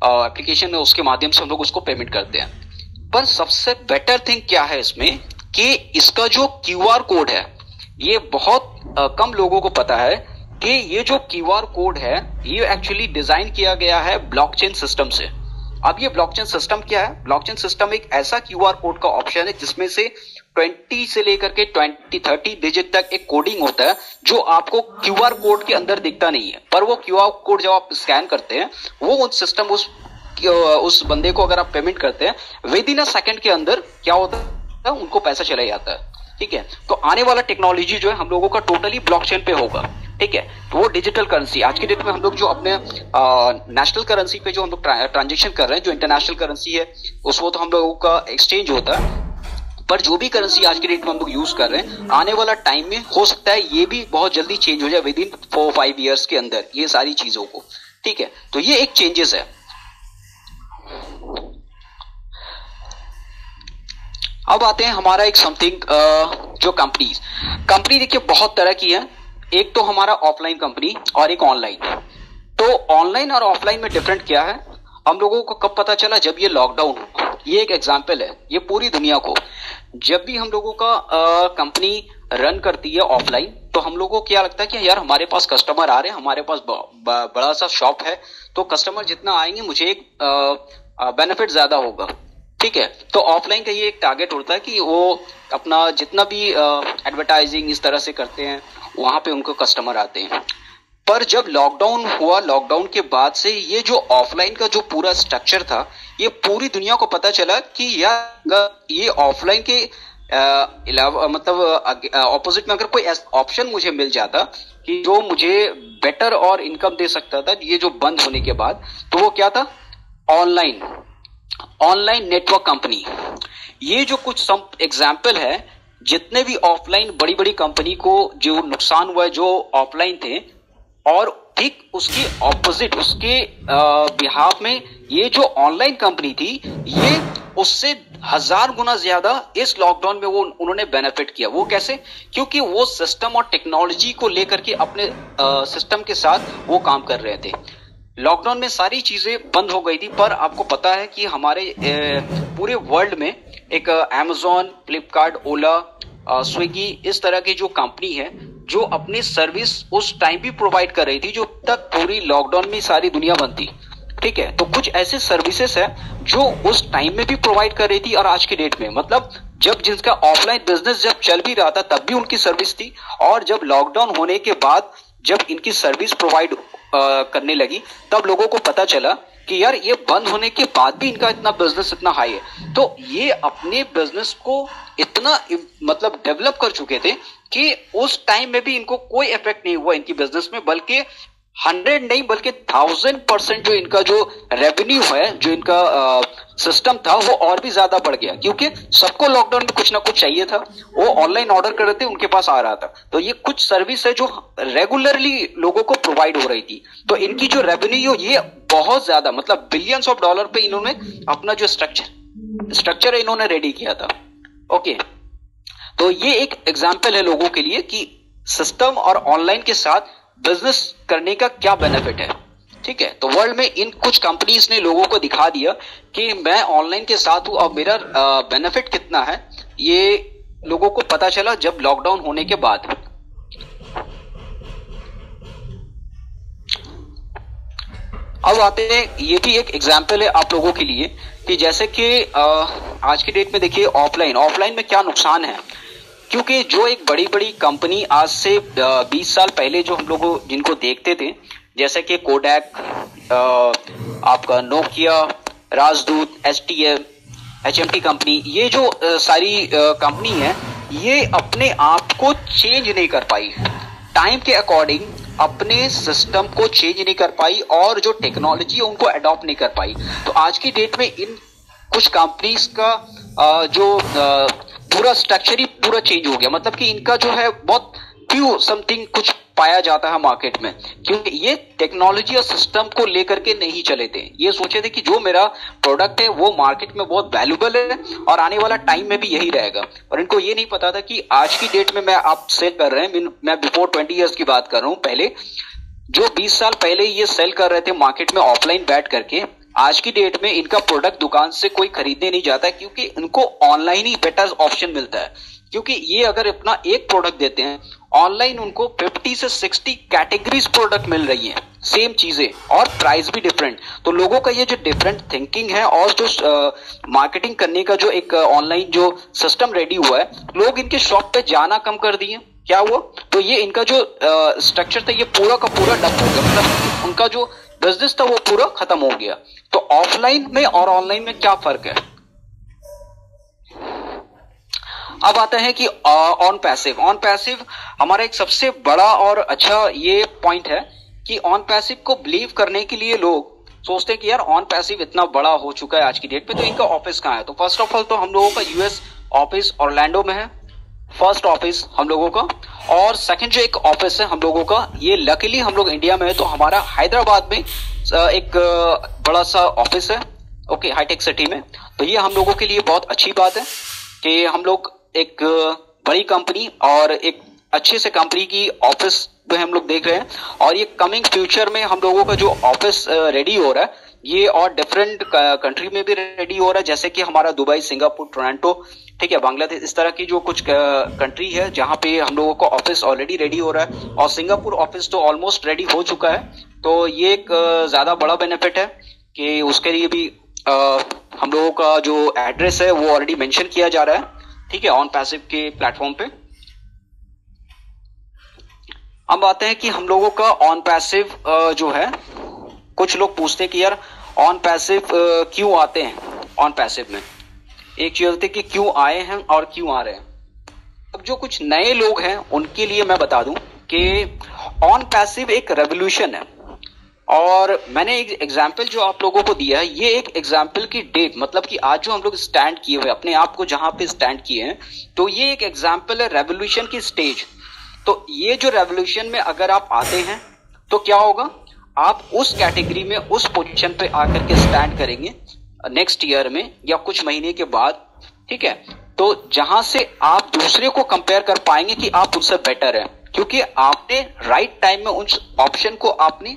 Speaker 6: एप्लीकेशन है उसके माध्यम से हम लोग उसको पेमेंट करते हैं। पर सबसे बेटर थिंग क्या है इसमें कि इसका जो क्यूआर कोड है, ये बहुत कम लोगों को पता है कि ये जो क्यूआर कोड है ये एक्चुअली डिजाइन किया गया है ब्लॉकचेन सिस्टम से। अब ये ब्लॉकचेन सिस्टम क्या है? ब्लॉकचेन सिस्टम एक ऐसा क्यूआर कोड का ऑप्शन है जिसमें से 20 से लेकर के 30 डिजिट तक एक कोडिंग होता है जो आपको क्यूआर कोड के अंदर दिखता नहीं है, पर वो क्यूआर कोड जब आप स्कैन करते हैं वो उस सिस्टम उस बंदे को अगर आप पेमेंट करते हैं विद इन अ सेकंड के अंदर क्या होता है, उनको पैसा चला जाता है। ठीक है, तो आने वाला टेक्नोलॉजी जो है हम लोगों का टोटली ब्लॉकचेन पे होगा। ठीक है, तो वो डिजिटल करेंसी आज की डेट में हम लोग जो अपने नेशनल करेंसी पे जो हम लोग ट्रांजेक्शन कर रहे हैं, जो इंटरनेशनल करेंसी है उसको तो हम लोगों का एक्सचेंज होता है, पर जो भी करेंसी आज की डेट में हम लोग यूज कर रहे हैं आने वाला टाइम में हो सकता है ये भी बहुत जल्दी चेंज हो जाए विद इन 4-5 ईयर्स के अंदर ये सारी चीजों को। ठीक है, तो ये एक चेंजेस है। अब आते हैं हमारा एक समथिंग जो कंपनी देखिए बहुत तरह की है। एक तो हमारा ऑफलाइन कंपनी और एक ऑनलाइन। तो ऑनलाइन और ऑफलाइन में डिफरेंट क्या है हम लोगों को कब पता चला? जब ये लॉकडाउन हुआ। ये एक एग्जांपल है, ये पूरी दुनिया को जब भी हम लोगों का कंपनी रन करती है ऑफलाइन, तो हम लोगों को क्या लगता है कि यार हमारे पास कस्टमर आ रहे हैं, हमारे पास बड़ा सा शॉप है, तो कस्टमर जितना आएंगे मुझे एक बेनिफिट ज्यादा होगा, ठीक है। तो ऑफलाइन का ये एक टारगेट होता है कि वो अपना जितना भी एडवर्टाइजिंग इस तरह से करते हैं, वहां पे उनको कस्टमर आते हैं। पर जब लॉकडाउन हुआ, लॉकडाउन के बाद से ये जो ऑफलाइन का जो पूरा स्ट्रक्चर था, ये पूरी दुनिया को पता चला कि यार ये ऑफलाइन के अलावा मतलब ऑपोजिट में अगर कोई ऑप्शन मुझे मिल जाता कि जो मुझे बेटर और इनकम दे सकता था ये जो बंद होने के बाद, तो वो क्या था? Online network company. ये जो कुछ सम एग्जाम्पल है, जितने भी ऑफलाइन बड़ी बड़ी कंपनी को जो नुकसान हुआ है जो ऑफलाइन थे, और ठीक उसकी ऑपोजिट उसके बिहाफ में ये जो ऑनलाइन कंपनी थी, ये उससे 1000 गुना ज्यादा इस लॉकडाउन में वो उन्होंने बेनिफिट किया। वो कैसे? क्योंकि वो सिस्टम और टेक्नोलॉजी को लेकर के अपने सिस्टम के साथ वो काम कर रहे थे। लॉकडाउन में सारी चीजें बंद हो गई थी, पर आपको पता है कि हमारे पूरे वर्ल्ड में एक अमेज़न, फ्लिपकार्ट, ओला, स्विगी इस तरह की जो कंपनी है जो अपनी सर्विस उस टाइम भी प्रोवाइड कर रही थी जो तक पूरी लॉकडाउन में सारी दुनिया बंद थी, ठीक है। तो कुछ ऐसे सर्विसेज है जो उस टाइम में भी प्रोवाइड कर रही थी और आज के डेट में, मतलब जब जिनका ऑफलाइन बिजनेस जब चल भी रहा था तब भी उनकी सर्विस थी, और जब लॉकडाउन होने के बाद जब इनकी सर्विस प्रोवाइड करने लगी तब लोगों को पता चला कि यार ये बंद होने के बाद भी इनका इतना बिजनेस इतना हाई है। तो ये अपने बिजनेस को इतना मतलब डेवलप कर चुके थे कि उस टाइम में भी इनको कोई इफेक्ट नहीं हुआ इनकी बिजनेस में, बल्कि 100 नहीं बल्कि 1000% जो इनका जो रेवेन्यू है, जो इनका सिस्टम था, वो और भी ज्यादा बढ़ गया, क्योंकि सबको लॉकडाउन में कुछ ना कुछ चाहिए था। वो ऑनलाइन ऑर्डर कर रहे थे, उनके पास आ रहा था। तो ये कुछ सर्विस है जो रेगुलरली लोगों को प्रोवाइड हो रही थी, तो इनकी जो रेवेन्यू ये बहुत ज्यादा मतलब बिलियंस ऑफ डॉलर पे इन्होंने अपना जो स्ट्रक्चर है इन्होंने रेडी किया था। ओके, तो ये एक एग्जाम्पल है लोगों के लिए कि सिस्टम और ऑनलाइन के साथ बिजनेस करने का क्या बेनिफिट है, ठीक है। तो वर्ल्ड में इन कुछ कंपनीज ने लोगों को दिखा दिया कि मैं ऑनलाइन के साथ हूं और मेरा बेनिफिट कितना है, ये लोगों को पता चला जब लॉकडाउन होने के बाद। अब आते हैं, ये भी एक एग्जाम्पल है आप लोगों के लिए कि जैसे कि आज की डेट में देखिए ऑफलाइन में क्या नुकसान है, क्योंकि जो एक बड़ी बड़ी कंपनी आज से 20 साल पहले जो हम लोगों जिनको देखते थे, जैसे कि कोडैक, आपका नोकिया, राजदूत, एचटीएम, एचएमटी कंपनी, ये जो सारी कंपनी है, ये अपने आप को चेंज नहीं कर पाई, टाइम के अकॉर्डिंग अपने सिस्टम को चेंज नहीं कर पाई और जो टेक्नोलॉजी है उनको अडॉप्ट नहीं कर पाई। तो आज की डेट में इन कुछ कंपनीज का जो पूरा स्ट्रक्चर ही पूरा चेंज हो गया, मतलब कि इनका जो है बहुत फ्यू समथिंग कुछ पाया जाता है मार्केट में, क्योंकि ये टेक्नोलॉजी और सिस्टम को लेकर के नहीं चले थे। ये सोचे थे कि जो मेरा प्रोडक्ट है वो मार्केट में बहुत वैल्यूबल है और आने वाला टाइम में भी यही रहेगा, और इनको ये नहीं पता था कि आज की डेट में मैं आप सेल कर रहे हैं, मैं बिफोर 20 ईयर्स की बात कर रहा हूँ, पहले जो 20 साल पहले ये सेल कर रहे थे मार्केट में ऑफलाइन बैठ करके, आज की डेट में इनका प्रोडक्ट दुकान से कोई खरीदने नहीं जाता है, क्योंकि इनको ऑनलाइन ही बेटर ऑप्शन मिलता है। क्योंकि ये अगर अपना एक प्रोडक्ट देते हैं, ऑनलाइन उनको 50 से 60 कैटेगरीज प्रोडक्ट मिल रही हैं, सेम चीजें और प्राइस भी डिफरेंट। तो लोगों का ये जो डिफरेंट थिंकिंग है और जो मार्केटिंग करने का जो एक ऑनलाइन जो सिस्टम रेडी हुआ है, लोग इनके शॉप पे जाना कम कर दिए। क्या हुआ? तो ये इनका जो स्ट्रक्चर था ये पूरा का पूरा डब हो गया, मतलब उनका जो बिजनेस था वो पूरा खत्म हो गया। तो ऑफलाइन में और ऑनलाइन में क्या फर्क है? अब आता है कि ऑन पैसिव हमारा एक सबसे बड़ा और अच्छा ये पॉइंट है कि ऑन पैसिव को बिलीव करने के लिए लोग सोचते हैं कि यार ऑन पैसिव इतना बड़ा हो चुका है आज की डेट पे, तो इनका ऑफिस कहाँ है? तो फर्स्ट ऑफ ऑल तो हम लोगों का यूएस ऑफिस ऑरलैंडो में है, फर्स्ट ऑफिस हम लोगों का। और सेकंड जो एक ऑफिस है हम लोगों का, ये लकीली हम लोग इंडिया में है, तो हमारा हैदराबाद में एक बड़ा सा ऑफिस है, ओके, हाईटेक सिटी में। तो ये हम लोगों के लिए बहुत अच्छी बात है कि हम लोग एक बड़ी कंपनी और एक अच्छे से कंपनी की ऑफिस में हम लोग देख रहे हैं, और ये कमिंग फ्यूचर में हम लोगों का जो ऑफिस रेडी हो रहा है ये और डिफरेंट कंट्री में भी रेडी हो रहा है, जैसे कि हमारा दुबई, सिंगापुर, टोरंटो, ठीक है, बांग्लादेश, इस तरह की जो कुछ कंट्री है जहां पे हम लोगों का ऑफिस ऑलरेडी रेडी हो रहा है, और सिंगापुर ऑफिस तो ऑलमोस्ट रेडी हो चुका है। तो ये एक ज्यादा बड़ा बेनिफिट है कि उसके लिए भी हम लोगों का जो एड्रेस है वो ऑलरेडी मेंशन किया जा रहा है, ठीक है, ऑन पैसिव के प्लेटफॉर्म पे। अब आते हैं कि हम लोगों का ऑन पैसिव जो है, कुछ लोग पूछते हैं कि यार ऑन पैसिव क्यों आते हैं ऑन पैसिव में। एक चीज होती है कि क्यों आए हैं और क्यों आ रहे हैं। अब जो कुछ नए लोग हैं उनके लिए मैं बता दूं कि ऑन पैसिव एक रेवोल्यूशन है, और मैंने एक एग्जाम्पल जो आप लोगों को दिया है, ये एक एग्जाम्पल की डेट, मतलब कि आज जो हम लोग स्टैंड किए हुए अपने आप को जहां पे स्टैंड किए हैं, तो ये एक एग्जाम्पल है रेवोल्यूशन की स्टेज। तो ये जो रेवोल्यूशन में अगर आप आते हैं तो क्या होगा, आप उस कैटेगरी में उस पोजीशन पे आकर के स्टैंड करेंगे नेक्स्ट ईयर में या कुछ महीने के बाद, ठीक है। तो जहां से आप दूसरे को कंपेयर कर पाएंगे कि आप उनसे बेटर हैं, क्योंकि आपने राइट टाइम में उस ऑप्शन को आपने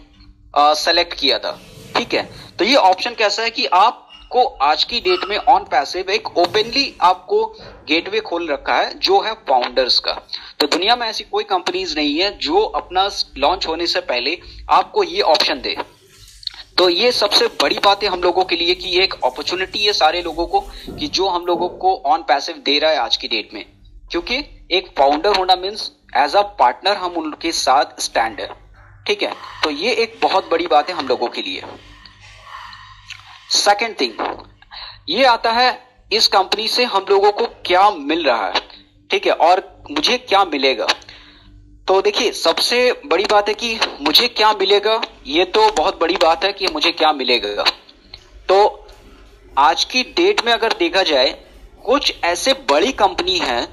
Speaker 6: सेलेक्ट किया था, ठीक है। तो ये ऑप्शन कैसा है कि आपको आज की डेट में ऑन पैसिव एक ओपनली आपको गेटवे खोल रखा है जो है फाउंडर्स का। तो दुनिया में ऐसी कोई कंपनीज नहीं है जो अपना लॉन्च होने से पहले आपको ये ऑप्शन दे। तो ये सबसे बड़ी बात है हम लोगों के लिए कि ये एक अपॉर्चुनिटी है सारे लोगों को कि जो हम लोगों को ऑन पैसिव दे रहा है आज की डेट में, क्योंकि एक फाउंडर होना मीन्स एज अ पार्टनर हम उनके साथ स्टैंड है, ठीक है। तो ये एक बहुत बड़ी बात है हम लोगों के लिए। सेकंड थिंग ये आता है इस कंपनी से हम लोगों को क्या मिल रहा है, ठीक है, और मुझे क्या मिलेगा। तो देखिए सबसे बड़ी बात है कि मुझे क्या मिलेगा, ये तो बहुत बड़ी बात है कि मुझे क्या मिलेगा। तो आज की डेट में अगर देखा जाए, कुछ ऐसे बड़ी कंपनी हैं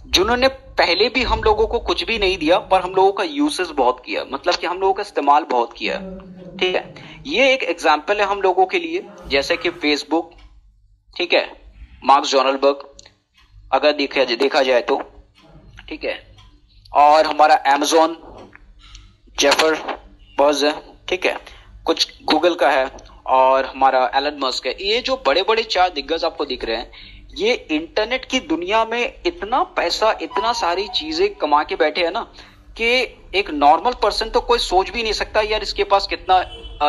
Speaker 6: जिन्होंने पहले भी हम लोगों को कुछ भी नहीं दिया पर हम लोगों का यूसेज बहुत किया, मतलब कि हम लोगों का इस्तेमाल बहुत किया, ठीक है। ये एक एग्जाम्पल है हम लोगों के लिए, जैसे कि फेसबुक, ठीक है, मार्क ज़ुकरबर्ग अगर देखा जाए तो, ठीक है, और हमारा अमेज़न, जेफर बज है, ठीक है, कुछ गूगल का है, और हमारा एलन मस्क है। ये जो बड़े बड़े चार दिग्गज आपको दिख रहे हैं, ये इंटरनेट की दुनिया में इतना पैसा, इतना सारी चीजें कमा के बैठे हैं ना कि एक नॉर्मल पर्सन तो कोई सोच भी नहीं सकता यार इसके पास कितना,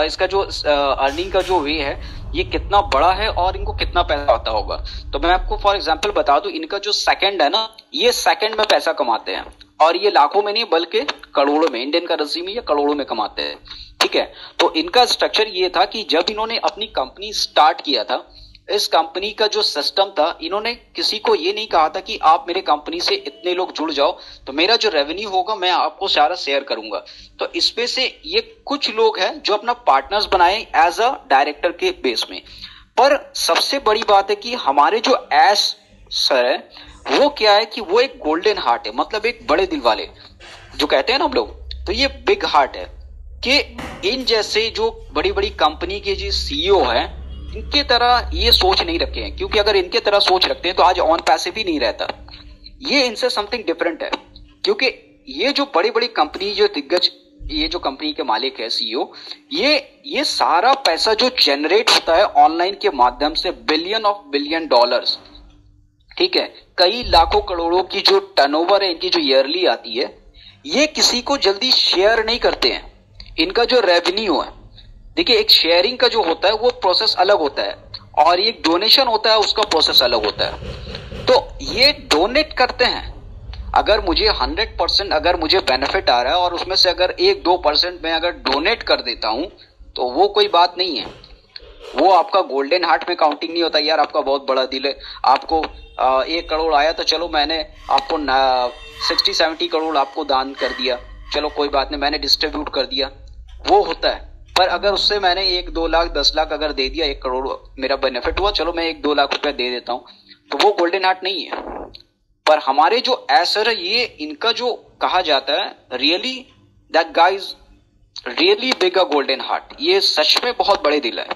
Speaker 6: इसका जो अर्निंग का जो वे है ये कितना बड़ा है और इनको कितना पैसा आता होगा। तो मैं आपको फॉर एग्जांपल बता दूं, इनका जो सेकंड है ना, ये सेकंड में पैसा कमाते हैं, और ये लाखों में नहीं बल्कि करोड़ों में, इंडियन करेंसी में ये करोड़ों में कमाते हैं, ठीक है। तो इनका स्ट्रक्चर ये था कि जब इन्होंने अपनी कंपनी स्टार्ट किया था, इस कंपनी का जो सिस्टम था, इन्होंने किसी को ये नहीं कहा था कि आप मेरे कंपनी से इतने लोग जुड़ जाओ तो मेरा जो रेवेन्यू होगा मैं आपको सारा शेयर करूंगा। तो इसमें से ये कुछ लोग हैं जो अपना पार्टनर्स बनाए एज अ डायरेक्टर के बेस में। पर सबसे बड़ी बात है कि हमारे जो एस सर है वो क्या है कि वो एक गोल्डन हार्ट है, मतलब एक बड़े दिल वाले जो कहते हैं ना हम लोग, तो ये बिग हार्ट है कि इन जैसे जो बड़ी बड़ी कंपनी के जो सीईओ है इनके तरह ये सोच नहीं रखे हैं, क्योंकि अगर इनके तरह सोच रखते हैं तो आज ऑन पैसिव ही नहीं रहता। ये इनसे समथिंग डिफरेंट है, क्योंकि ये जो बड़ी बड़ी कंपनी, जो दिग्गज, ये जो कंपनी के मालिक है सीईओ, ये सारा पैसा जो जनरेट होता है ऑनलाइन के माध्यम से, बिलियन डॉलर्स, ठीक है, कई लाखों करोड़ों की जो टर्नओवर है इनकी जो ईयरली आती है, ये किसी को जल्दी शेयर नहीं करते हैं। इनका जो रेवेन्यू है, देखिए एक शेयरिंग का जो होता है वो प्रोसेस अलग होता है, और एक डोनेशन होता है उसका प्रोसेस अलग होता है। तो ये डोनेट करते हैं, अगर मुझे 100% अगर मुझे बेनिफिट आ रहा है और उसमें से अगर 1-2% मैं अगर डोनेट कर देता हूं तो वो कोई बात नहीं है, वो आपका गोल्डन हार्ट में काउंटिंग नहीं होता। यार आपका बहुत बड़ा दिल है, आपको 1 करोड़ आया तो चलो मैंने आपको 60-70 करोड़ आपको दान कर दिया, चलो कोई बात नहीं, मैंने डिस्ट्रीब्यूट कर दिया, वो होता है। पर अगर उससे मैंने 1-2 लाख 10 लाख अगर दे दिया, 1 करोड़ मेरा बेनिफिट हुआ, चलो मैं 1-2 लाख रुपए दे देता हूं, तो वो गोल्डन हार्ट नहीं है। पर हमारे जो एसर है, ये इनका जो कहा जाता है, really that guys really big a golden heart, ये सच में बहुत बड़े दिल है,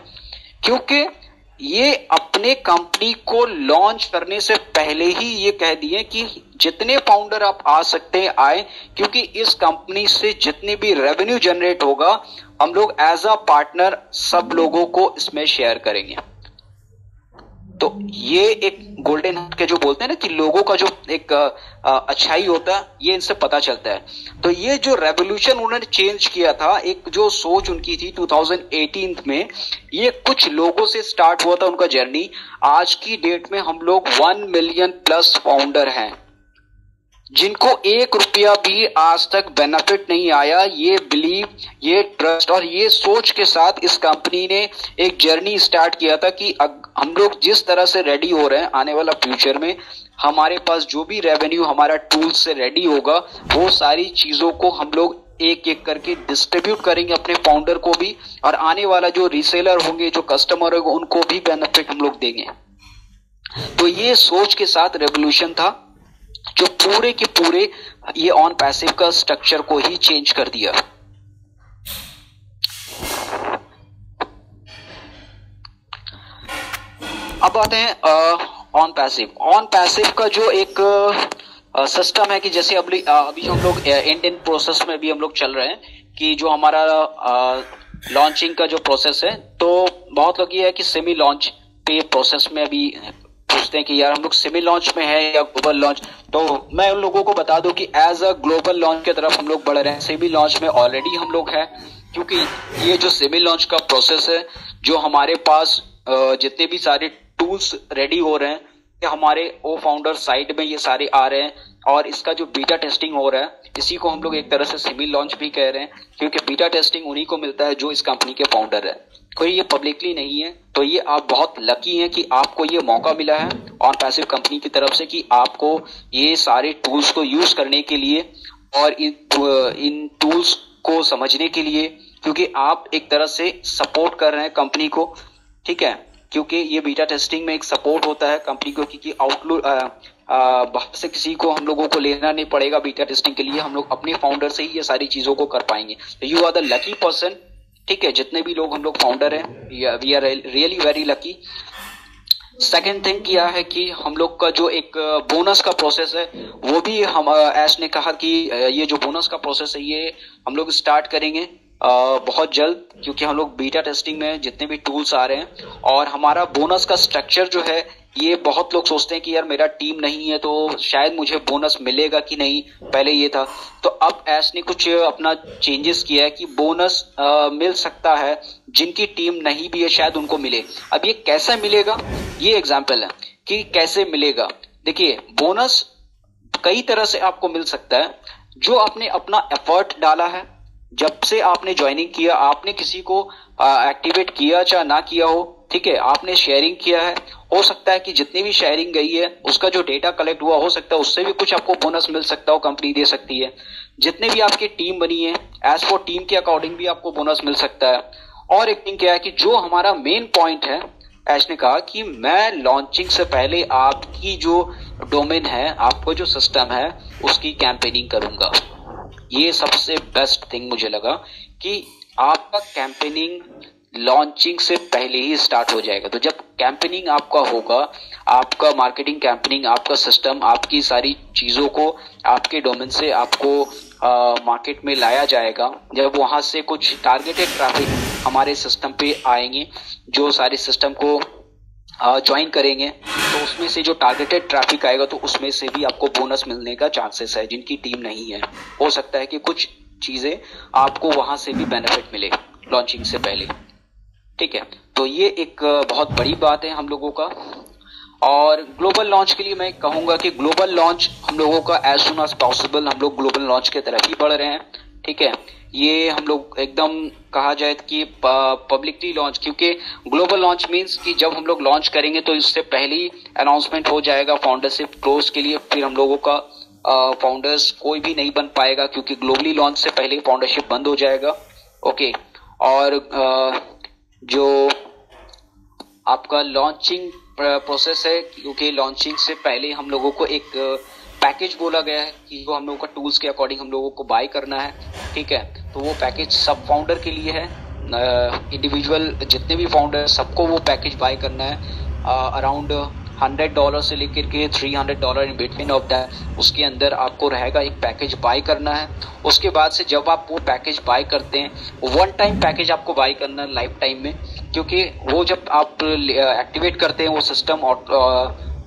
Speaker 6: क्योंकि ये अपने कंपनी को लॉन्च करने से पहले ही ये कह दिए कि जितने फाउंडर आप आ सकते हैं आए, क्योंकि इस कंपनी से जितने भी रेवेन्यू जनरेट होगा हम लोग एज अ पार्टनर सब लोगों को इसमें शेयर करेंगे। तो ये एक गोल्डन के जो बोलते हैं ना कि लोगों का जो एक अच्छाई होता है, ये इनसे पता चलता है। तो ये जो रेवोल्यूशन उन्होंने चेंज किया था, एक जो सोच उनकी थी 2018 में, ये कुछ लोगों से स्टार्ट हुआ था उनका जर्नी। आज की डेट में हम लोग 1 मिलियन प्लस फाउंडर हैं जिनको 1 रुपया भी आज तक बेनिफिट नहीं आया। ये बिलीव, ये ट्रस्ट और ये सोच के साथ इस कंपनी ने एक जर्नी स्टार्ट किया था कि हम लोग जिस तरह से रेडी हो रहे हैं आने वाला फ्यूचर में, हमारे पास जो भी रेवेन्यू हमारा टूल से रेडी होगा, वो सारी चीजों को हम लोग एक एक करके डिस्ट्रीब्यूट करेंगे अपने फाउंडर को भी, और आने वाला जो रीसेलर होंगे, जो कस्टमर होंगे, उनको भी बेनिफिट हम लोग देंगे। तो ये सोच के साथ रेवोल्यूशन था जो पूरे के पूरे ये ऑन पैसिव का स्ट्रक्चर को ही चेंज कर दिया। अब आते हैं ऑन पैसिव। ऑन पैसिव का जो एक सिस्टम है कि जैसे अभी जो हम लोग एंड इन प्रोसेस में भी हम लोग चल रहे हैं कि जो हमारा लॉन्चिंग का जो प्रोसेस है, तो बहुत लोग ये है कि सेमी लॉन्च पे प्रोसेस में अभी पूछते हैं कि यार हम लोग सेमी लॉन्च में है या ग्लोबल लॉन्च। तो मैं उन लोगों को बता दूं कि एज अ ग्लोबल लॉन्च की तरफ हम लोग बढ़ रहे हैं। सेमी लॉन्च में ऑलरेडी हम लोग हैं, क्योंकि ये जो सेमी लॉन्च का प्रोसेस है, जो हमारे पास जितने भी सारे टूल्स रेडी हो रहे हैं, हमारे ओ फाउंडर साइड में ये सारे आ रहे हैं, और इसका जो बीटा टेस्टिंग हो रहा है, इसी को हम लोग एक तरह से सेमी लॉन्च भी कह रहे हैं, क्योंकि बीटा टेस्टिंग उन्हीं को मिलता है जो इस कंपनी के फाउंडर है, कोई ये पब्लिकली नहीं है। तो ये आप बहुत लकी हैं कि आपको ये मौका मिला है ऑन पैसिव कंपनी की तरफ से कि आपको ये सारे टूल्स को यूज करने के लिए और इन टूल्स को समझने के लिए, क्योंकि आप एक तरह से सपोर्ट कर रहे हैं कंपनी को, ठीक है। क्योंकि ये बीटा टेस्टिंग में एक सपोर्ट होता है कंपनी को, क्योंकि आउटलुक बाहर से किसी को हम लोगों को लेना नहीं पड़ेगा बीटा टेस्टिंग के लिए, हम लोग अपने फाउंडर से ही ये सारी चीजों को कर पाएंगे। तो you are the lucky person, ठीक है। जितने भी लोग हम लोग फाउंडर हैं, we are really very lucky. Second thing किया है कि हम लोग का जो एक बोनस का प्रोसेस है, वो भी हम ऐश ने कहा कि ये जो बोनस का प्रोसेस है ये हम लोग स्टार्ट करेंगे बहुत जल्द, क्योंकि हम लोग बीटा टेस्टिंग में जितने भी टूल्स आ रहे हैं, और हमारा बोनस का स्ट्रक्चर जो है, ये बहुत लोग सोचते हैं कि यार मेरा टीम नहीं है तो शायद मुझे बोनस मिलेगा कि नहीं, पहले ये था। तो अब ऐश ने कुछ अपना चेंजेस किया है कि बोनस मिल सकता है, जिनकी टीम नहीं भी है शायद उनको मिले। अब ये कैसे मिलेगा, ये एग्जाम्पल है कि कैसे मिलेगा। देखिए, बोनस कई तरह से आपको मिल सकता है। जो आपने अपना एफर्ट डाला है, जब से आपने ज्वाइनिंग किया, आपने किसी को एक्टिवेट किया चाहे ना किया हो, ठीक है, आपने शेयरिंग किया है, हो सकता है कि जितनी भी शेयरिंग गई है उसका जो डेटा कलेक्ट हुआ, हो सकता है उससे भी कुछ आपको बोनस मिल सकता हो, कंपनी दे सकती है। जितने भी आपकी टीम बनी है, एज फॉर टीम के अकॉर्डिंग भी आपको बोनस मिल सकता है। और एक थिंग क्या है कि जो हमारा मेन पॉइंट है, ऐश ने कहा कि मैं लॉन्चिंग से पहले आपकी जो डोमेन है, आपको जो सिस्टम है, उसकी कैंपेनिंग करूंगा। ये सबसे बेस्ट थिंग मुझे लगा कि आपका कैंपेनिंग लॉन्चिंग से पहले ही स्टार्ट हो जाएगा। तो जब कैंपेनिंग आपका होगा, आपका मार्केटिंग कैंपेनिंग, आपका सिस्टम, आपकी सारी चीजों को आपके डोमेन से आपको मार्केट में लाया जाएगा, जब वहां से कुछ टारगेटेड ट्रैफिक हमारे सिस्टम पे आएंगे, जो सारे सिस्टम को ज्वाइन करेंगे, तो उसमें से जो टारगेटेड ट्रैफिक आएगा, तो उसमें से भी आपको बोनस मिलने का चांसेस है। जिनकी टीम नहीं है, हो सकता है कि कुछ चीजें आपको वहां से भी बेनिफिट मिले लॉन्चिंग से पहले, ठीक है। तो ये एक बहुत बड़ी बात है हम लोगों का। और ग्लोबल लॉन्च के लिए मैं कहूंगा कि ग्लोबल लॉन्च हम लोगों का एज सुन एज पॉसिबल, हम लोग ग्लोबल लॉन्च की तरफ ही बढ़ रहे हैं, ठीक है। ये हम लोग एकदम कहा जाए कि पब्लिकली लॉन्च, क्योंकि ग्लोबल लॉन्च मींस कि जब हम लोग लॉन्च करेंगे तो इससे पहले ही अनाउंसमेंट हो जाएगा फाउंडरशिप क्लोज के लिए, फिर हम लोगों का फाउंडर्स कोई भी नहीं बन पाएगा, क्योंकि ग्लोबली लॉन्च से पहले फाउंडरशिप बंद हो जाएगा, ओके। और जो आपका लॉन्चिंग प्रोसेस है, क्योंकि लॉन्चिंग से पहले हम लोगों को एक पैकेज बोला गया है कि जो हम लोगों का टूल्स के अकॉर्डिंग हम लोगों को बाय करना है, ठीक है। तो वो पैकेज सब फाउंडर के लिए है, इंडिविजुअल जितने भी फाउंडर सबको वो पैकेज बाय करना है। अराउंड $100 से लेकर के $300 इन बिटवीन ऑफ दैट, उसके अंदर आपको रहेगा एक पैकेज बाय करना है। उसके बाद से जब आप वो पैकेज बाय करते हैं, वन टाइम पैकेज आपको बाय करना है लाइफ टाइम में, क्योंकि वो जब आप एक्टिवेट करते हैं वो सिस्टम,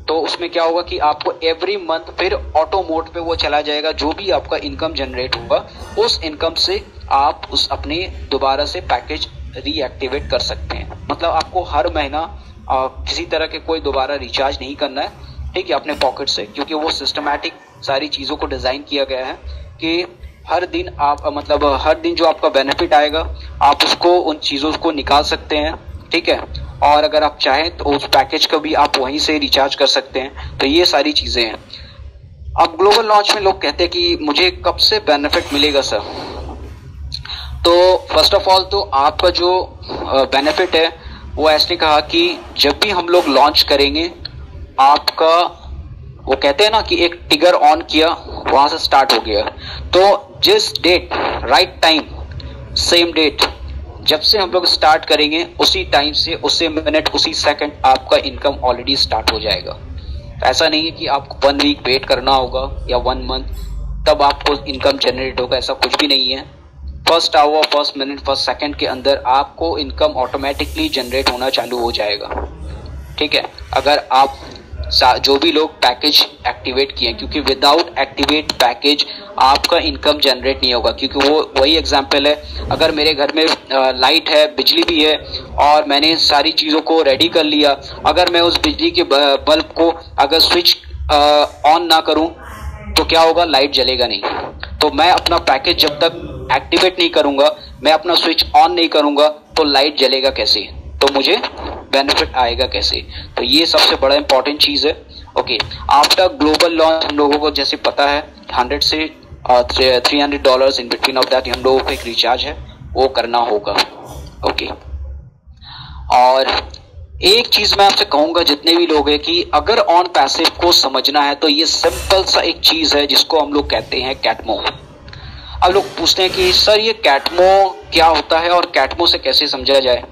Speaker 6: तो उसमें क्या होगा कि आपको एवरी मंथ फिर ऑटो मोड पे वो चला जाएगा। जो भी आपका इनकम जनरेट होगा उस इनकम से आप उस अपने दोबारा से पैकेज रीएक्टिवेट कर सकते हैं। मतलब आपको हर महीना किसी तरह के कोई दोबारा रिचार्ज नहीं करना है, ठीक है, अपने पॉकेट से, क्योंकि वो सिस्टमैटिक सारी चीज़ों को डिज़ाइन किया गया है कि हर दिन आप मतलब हर दिन जो आपका बेनिफिट आएगा आप उसको उन चीज़ों को निकाल सकते हैं, ठीक है। और अगर आप चाहें तो उस पैकेज को भी आप वहीं से रिचार्ज कर सकते हैं। तो ये सारी चीज़ें हैं। अब ग्लोबल लॉन्च में लोग कहते हैं कि मुझे कब से बेनिफिट मिलेगा सर, तो फर्स्ट ऑफ ऑल तो आपका जो बेनिफिट है वो ऐसे कहा कि जब भी हम लोग लॉन्च करेंगे आपका, वो कहते हैं ना कि एक ट्रिगर ऑन किया वहां से स्टार्ट हो गया। तो जिस date, right time, same date, जब से हम लोग स्टार्ट करेंगे उसी टाइम से, उसी मिनट, उसी सेकंड आपका इनकम ऑलरेडी स्टार्ट हो जाएगा। ऐसा नहीं है कि आपको 1 वीक वेट करना होगा या 1 मंथ तब आपको इनकम जनरेट होगा, ऐसा कुछ भी नहीं है। First hour, first minute, first second के अंदर आपको इनकम ऑटोमेटिकली जनरेट होना चालू हो जाएगा, ठीक है, अगर आप जो भी लोग पैकेज एक्टिवेट किए, क्योंकि विदाउट एक्टिवेट पैकेज आपका इनकम जनरेट नहीं होगा। क्योंकि वो वही एग्जांपल है, अगर मेरे घर में लाइट है, बिजली भी है और मैंने सारी चीज़ों को रेडी कर लिया, अगर मैं उस बिजली के बल्ब को अगर स्विच ऑन ना करूं तो क्या होगा, लाइट जलेगा नहीं। तो मैं अपना पैकेज जब तक एक्टिवेट नहीं करूंगा, मैं अपना स्विच ऑन नहीं करूंगा, तो लाइट जलेगा कैसे, तो मुझे बेनिफिट आएगा कैसे। तो ये सबसे बड़ा इंपॉर्टेंट चीज है। ओके, आफ्टर ग्लोबल लॉन्च हम लोगों को जैसे पता है 100 से $300 इन बिटवीन ऑफ दैट हम लोगों को एक रिचार्ज है वो करना होगा। ओके, और एक चीज मैं आपसे कहूंगा जितने भी लोग हैं कि अगर ऑन पैसिव को समझना है तो ये सिंपल सा एक चीज है जिसको हम लोग कहते हैं कैटमो। अब लोग पूछते हैं कि सर ये कैटमो क्या होता है और कैटमो से कैसे समझा जाए।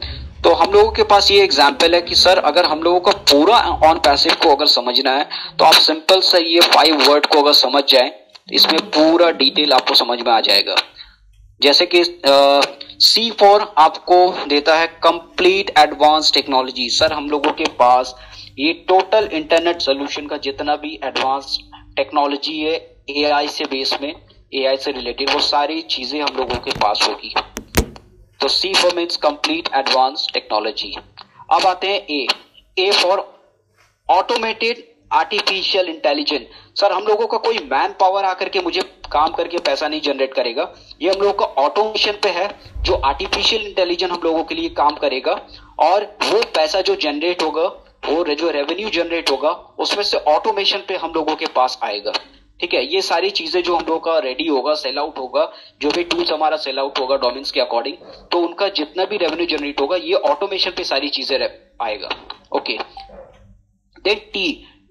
Speaker 6: तो हम लोगों के पास ये एग्जाम्पल है कि सर अगर हम लोगों को पूरा ऑन पैसिव को अगर समझना है तो आप सिंपल से ये 5 वर्ड को अगर समझ जाए तो इसमें पूरा डिटेल आपको समझ में आ जाएगा। जैसे कि C4 आपको देता है कंप्लीट एडवांस टेक्नोलॉजी। सर हम लोगों के पास ये टोटल इंटरनेट सोल्यूशन का जितना भी एडवांस टेक्नोलॉजी है AI से बेस में, AI से रिलेटेड वो सारी चीजें हम लोगों के पास होगी। तो C4 means complete advance technology. अब आते हैं A for automated artificial intelligence. Sir हम लोगों का कोई मैन पावर आकर के मुझे काम करके पैसा नहीं जनरेट करेगा, ये हम लोगों का ऑटोमेशन पे है जो आर्टिफिशियल इंटेलिजेंस हम लोगों के लिए काम करेगा, और वो पैसा जो जनरेट होगा, वो जो रेवेन्यू जनरेट होगा उसमें से ऑटोमेशन पे हम लोगों के पास आएगा। ठीक है, ये सारी चीजें जो हम लोगों का रेडी होगा, सेल आउट होगा, जो भी टूल्स हमारा सेल आउट होगा डोमेन्स के अकॉर्डिंग, तो उनका जितना भी रेवेन्यू जनरेट होगा ये ऑटोमेशन पे सारी चीजें आएगा। ओके, देन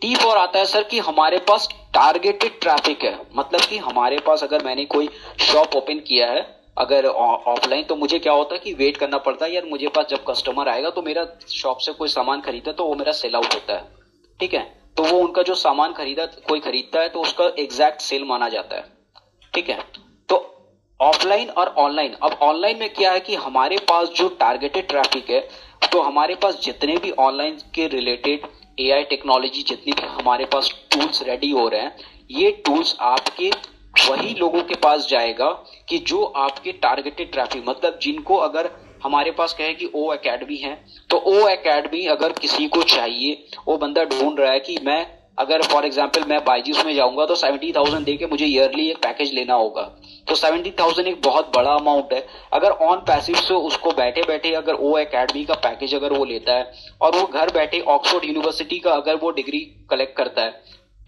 Speaker 6: टी फॉर आता है सर कि हमारे पास टारगेटेड ट्रैफिक है। मतलब कि हमारे पास अगर मैंने कोई शॉप ओपन किया है अगर ऑफलाइन, तो मुझे क्या होता है कि वेट करना पड़ता है यार, मुझे पास जब कस्टमर आएगा तो मेरा शॉप से कोई सामान खरीदा तो वो मेरा सेल आउट होता है। ठीक है, तो वो उनका जो सामान कोई खरीदता है तो उसका एग्जैक्ट सेल माना जाता है। ठीक है, तो ऑफलाइन और ऑनलाइन। अब ऑनलाइन में क्या है कि हमारे पास जो टारगेटेड ट्रैफिक है, तो हमारे पास जितने भी ऑनलाइन के रिलेटेड AI टेक्नोलॉजी, जितनी भी हमारे पास टूल्स रेडी हो रहे हैं, ये टूल्स आपके वही लोगों के पास जाएगा कि जो आपके टारगेटेड ट्रैफिक, मतलब जिनको अगर हमारे पास कहे कि ओ एकेडमी है, तो ओ एकेडमी अगर किसी को चाहिए, वो बंदा ढूंढ रहा है कि मैं अगर फॉर एग्जांपल मैं बायजूस में जाऊंगा तो 70,000 देके मुझे ईयरली एक पैकेज लेना होगा, तो 70,000 एक बहुत बड़ा अमाउंट है। अगर ऑन पैसिव से उसको बैठे बैठे अगर ओ एकेडमी का पैकेज अगर वो लेता है और वो घर बैठे ऑक्सफोर्ड यूनिवर्सिटी का अगर वो डिग्री कलेक्ट करता है,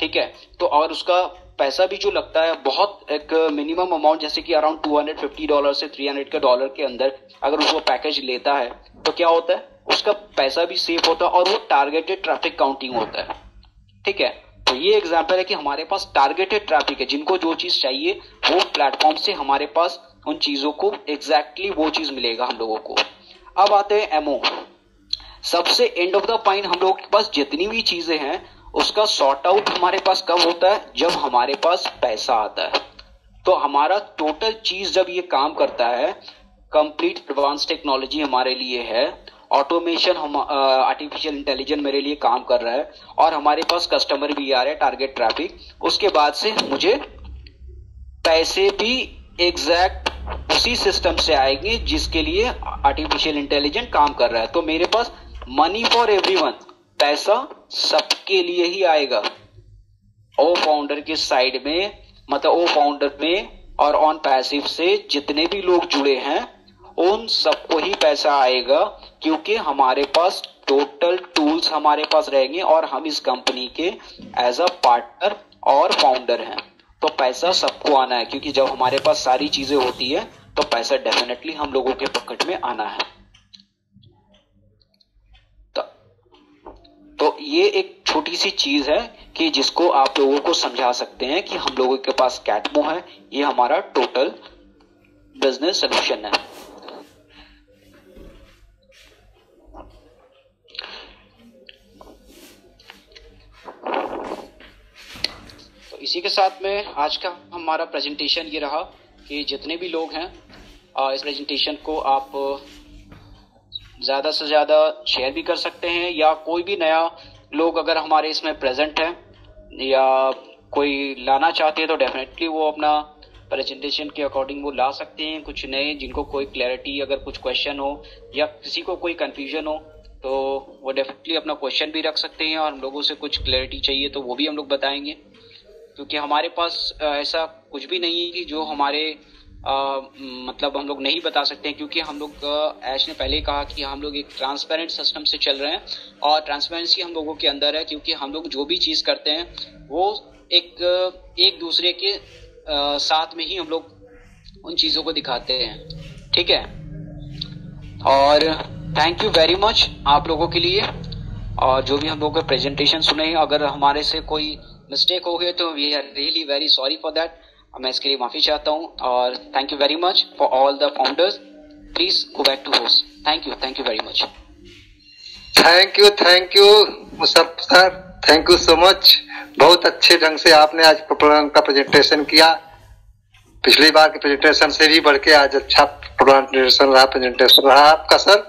Speaker 6: ठीक है, तो और उसका पैसा भी जो लगता है बहुत एक मिनिमम अमाउंट, जैसे कि अराउंड $250 से $300 के अंदर अगर उसको पैकेज लेता है, तो क्या होता है उसका पैसा भी सेफ होता है और वो टारगेटेड ट्रैफिक काउंटिंग होता है। ठीक है, तो ये एग्जांपल है कि हमारे पास टारगेटेड ट्रैफिक है, जिनको जो चीज चाहिए वो प्लेटफॉर्म से हमारे पास उन चीजों को एग्जैक्टली वो चीज मिलेगा हम लोगों को। अब आते हैं एमओ। सबसे एंड ऑफ द पॉइंट हम लोगों के पास जितनी भी चीजें हैं उसका सॉर्ट आउट हमारे पास कब होता है, जब हमारे पास पैसा आता है। तो हमारा टोटल चीज जब ये काम करता है, कंप्लीट एडवांस टेक्नोलॉजी हमारे लिए है, ऑटोमेशन हम आर्टिफिशियल इंटेलिजेंस मेरे लिए काम कर रहा है, और हमारे पास कस्टमर भी आ रहे हैं, टारगेट ट्रैफिक, उसके बाद से मुझे पैसे भी एग्जैक्ट उसी सिस्टम से आएंगे जिसके लिए आर्टिफिशियल इंटेलिजेंस काम कर रहा है। तो मेरे पास मनी फॉर एवरीवन, पैसा सबके लिए ही आएगा। ओ फाउंडर के साइड में, मतलब ओ फाउंडर में और ऑन पैसिव से जितने भी लोग जुड़े हैं उन सबको ही पैसा आएगा, क्योंकि हमारे पास टोटल टूल्स हमारे पास रहेंगे और हम इस कंपनी के एज अ पार्टनर और फाउंडर हैं। तो पैसा सबको आना है, क्योंकि जब हमारे पास सारी चीजें होती है तो पैसा डेफिनेटली हम लोगों के पॉकेट में आना है। तो ये एक छोटी सी चीज है कि जिसको आप लोगों को समझा सकते हैं कि हम लोगों के पास कैटमो है, ये हमारा टोटल बिजनेस सोल्यूशन है। तो इसी के साथ में आज का हमारा प्रेजेंटेशन ये रहा कि जितने भी लोग हैं इस प्रेजेंटेशन को आप ज़्यादा से ज़्यादा शेयर भी कर सकते हैं, या कोई भी नया लोग अगर हमारे इसमें प्रेजेंट है या कोई लाना चाहते हैं तो डेफिनेटली वो अपना प्रेजेंटेशन के अकॉर्डिंग वो ला सकते हैं। कुछ नए जिनको कोई क्लैरिटी, अगर कुछ क्वेश्चन हो या किसी को कोई कंफ्यूजन हो तो वो डेफिनेटली अपना क्वेश्चन भी रख सकते हैं, और हम लोगों से कुछ क्लैरिटी चाहिए तो वो भी हम लोग बताएंगे, क्योंकि हमारे पास ऐसा कुछ भी नहीं है कि जो हमारे मतलब हम लोग नहीं बता सकते हैं, क्योंकि हम लोग ऐश ने पहले ही कहा कि हम लोग एक ट्रांसपेरेंट सिस्टम से चल रहे हैं और ट्रांसपेरेंसी हम लोगों के अंदर है, क्योंकि हम लोग जो भी चीज़ करते हैं वो एक दूसरे के साथ में ही हम लोग उन चीज़ों को दिखाते हैं। ठीक है, और थैंक यू वेरी मच आप लोगों के लिए, और जो भी हम लोगों का प्रेजेंटेशन सुने हैं, अगर हमारे से कोई मिस्टेक हो गए तो we are really very sorry for that, मैं इसके लिए माफी चाहता हूँ। और thank you very much for all the founders, please go back to host. Thank you very much.
Speaker 1: Thank you Musharraf sir, thank you so much. बहुत अच्छे ढंग से आपने आज प्रोग्राम का प्रेजेंटेशन किया, पिछली बार के प्रेजेंटेशन से भी बढ़ के आज अच्छा प्रेजेंटेशन रहा आपका सर।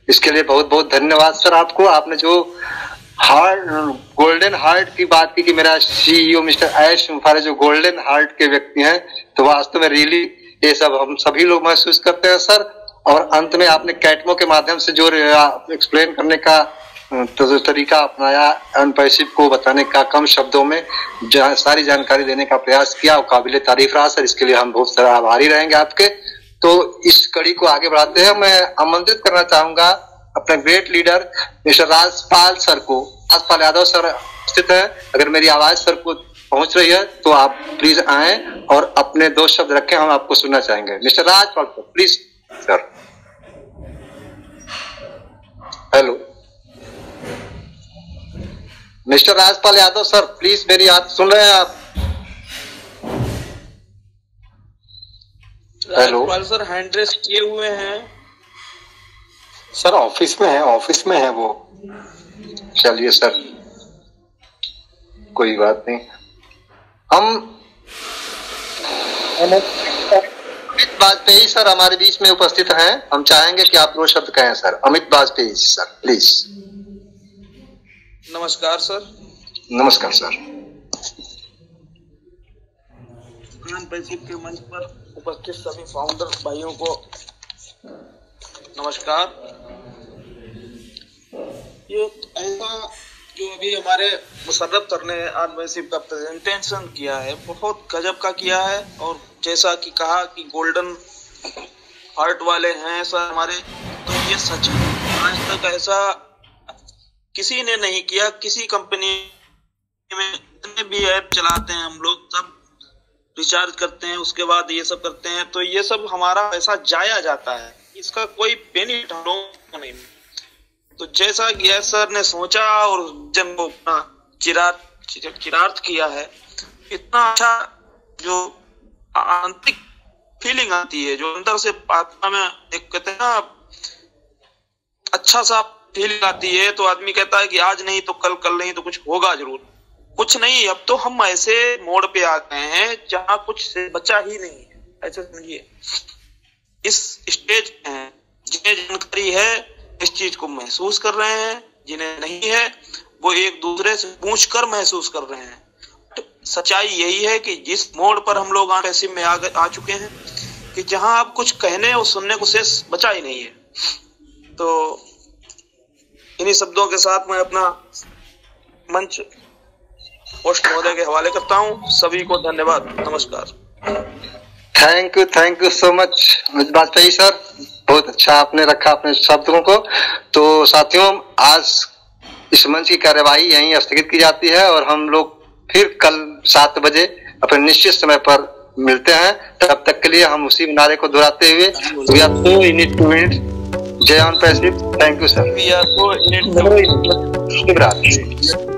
Speaker 1: इसके लिए बहुत बहुत धन्यवाद सर आपको। आपने जो गोल्डन हार्ट की बात की कि मेरा सीईओ मिस्टर ऐश मुफारे जो गोल्डन हार्ट के व्यक्ति हैं, तो वास्तव में रियली ये सब हम सभी लोग महसूस करते हैं सर। और अंत में आपने कैटमो के माध्यम से जो एक्सप्लेन करने का तरीका अपनाया, अनपैसिव को बताने का कम शब्दों में सारी जानकारी देने का प्रयास किया, वो काबिले तारीफ रहा सर। इसके लिए हम बहुत सारा आभारी रहेंगे आपके। तो इस कड़ी को आगे बढ़ाते हैं, मैं आमंत्रित करना चाहूंगा अपने great leader mister Rajpal sir को। राजपाल यादव सर स्थित है, अगर मेरी आवाज सर को पहुंच रही है तो आप प्लीज आए और अपने 2 शब्द रखें, हम आपको सुनना चाहेंगे। Mister Rajpal sir please sir. Hello mister Rajpal Yadav sir, please मेरी बात सुन रहे हैं आप?
Speaker 3: राजपाल सर हैंड रेस किए हुए हैं
Speaker 2: सर, ऑफिस में है वो।
Speaker 1: चलिए सर, कोई बात नहीं। हम अमित वाजपेयी सर हमारे बीच में उपस्थित हैं, हम चाहेंगे कि आप 2 शब्द कहें sir. Amit Vajpayee sir please.
Speaker 3: नमस्कार सर।
Speaker 1: नमस्कार सर।
Speaker 3: अनपैसिव के मंच पर उपस्थित सभी फाउंडर भाइयों को नमस्कार। ये ऐसा जो अभी हमारे मुशर्रफ सर ने अनपैसिव का प्रेजेंटेशन किया है, बहुत गजब का किया है। और जैसा कि कहा कि गोल्डन हार्ट वाले हैं सर हमारे, तो ये सच है। आज तक ऐसा किसी ने नहीं किया। किसी कंपनी में जितने भी ऐप चलाते हैं हम लोग, सब रिचार्ज करते हैं, उसके बाद ये सब करते हैं, तो ये सब हमारा पैसा जाया जाता है, इसका कोई बेनिफिट हम लोगों को नहीं। तो जैसा कि सर ने सोचा और जन को अपना चिरार्थ किया है, इतना अच्छा जो आंतरिक फीलिंग आती है, जो अंदर से आत्मा में एक कहते हैं ना अच्छा सा फीलिंग आती है तो आदमी कहता है कि आज नहीं तो कल, कल नहीं तो कुछ होगा जरूर। कुछ नहीं, अब तो हम ऐसे मोड़ पे आ गए हैं जहां कुछ से बचा ही नहीं है। ऐसे समझिए, इस स्टेज में जिन्हें जानकारी है इस चीज को महसूस कर रहे हैं, जिन्हें नहीं है वो एक दूसरे से पूछ कर महसूस कर रहे हैं। तो सच्चाई यही है कि जिस मोड़ पर हम लोग ऐसे में आ चुके हैं कि जहां अब कुछ कहने और सुनने को शेष बचा ही नहीं है। तो इन्हीं शब्दों के साथ मैं अपना मंच होस्ट महोदय के हवाले करता हूं। सभी को धन्यवाद, नमस्कार।
Speaker 1: Thank you so much Vajpayee sir, बहुत अच्छा आपने रखा अपने शब्दों को। तो साथियों, आज इस मंच की कार्यवाही यहीं स्थगित की जाती है और हम लोग फिर कल 7 बजे अपने निश्चित समय पर मिलते हैं। तब तक के लिए हम उसी नारे को दोहराते हुए वी आर 2 यूनिट 2 मिनट जय Onpassive. Thank you sir.
Speaker 3: We are 4 unit.
Speaker 1: शुभ रात्रि।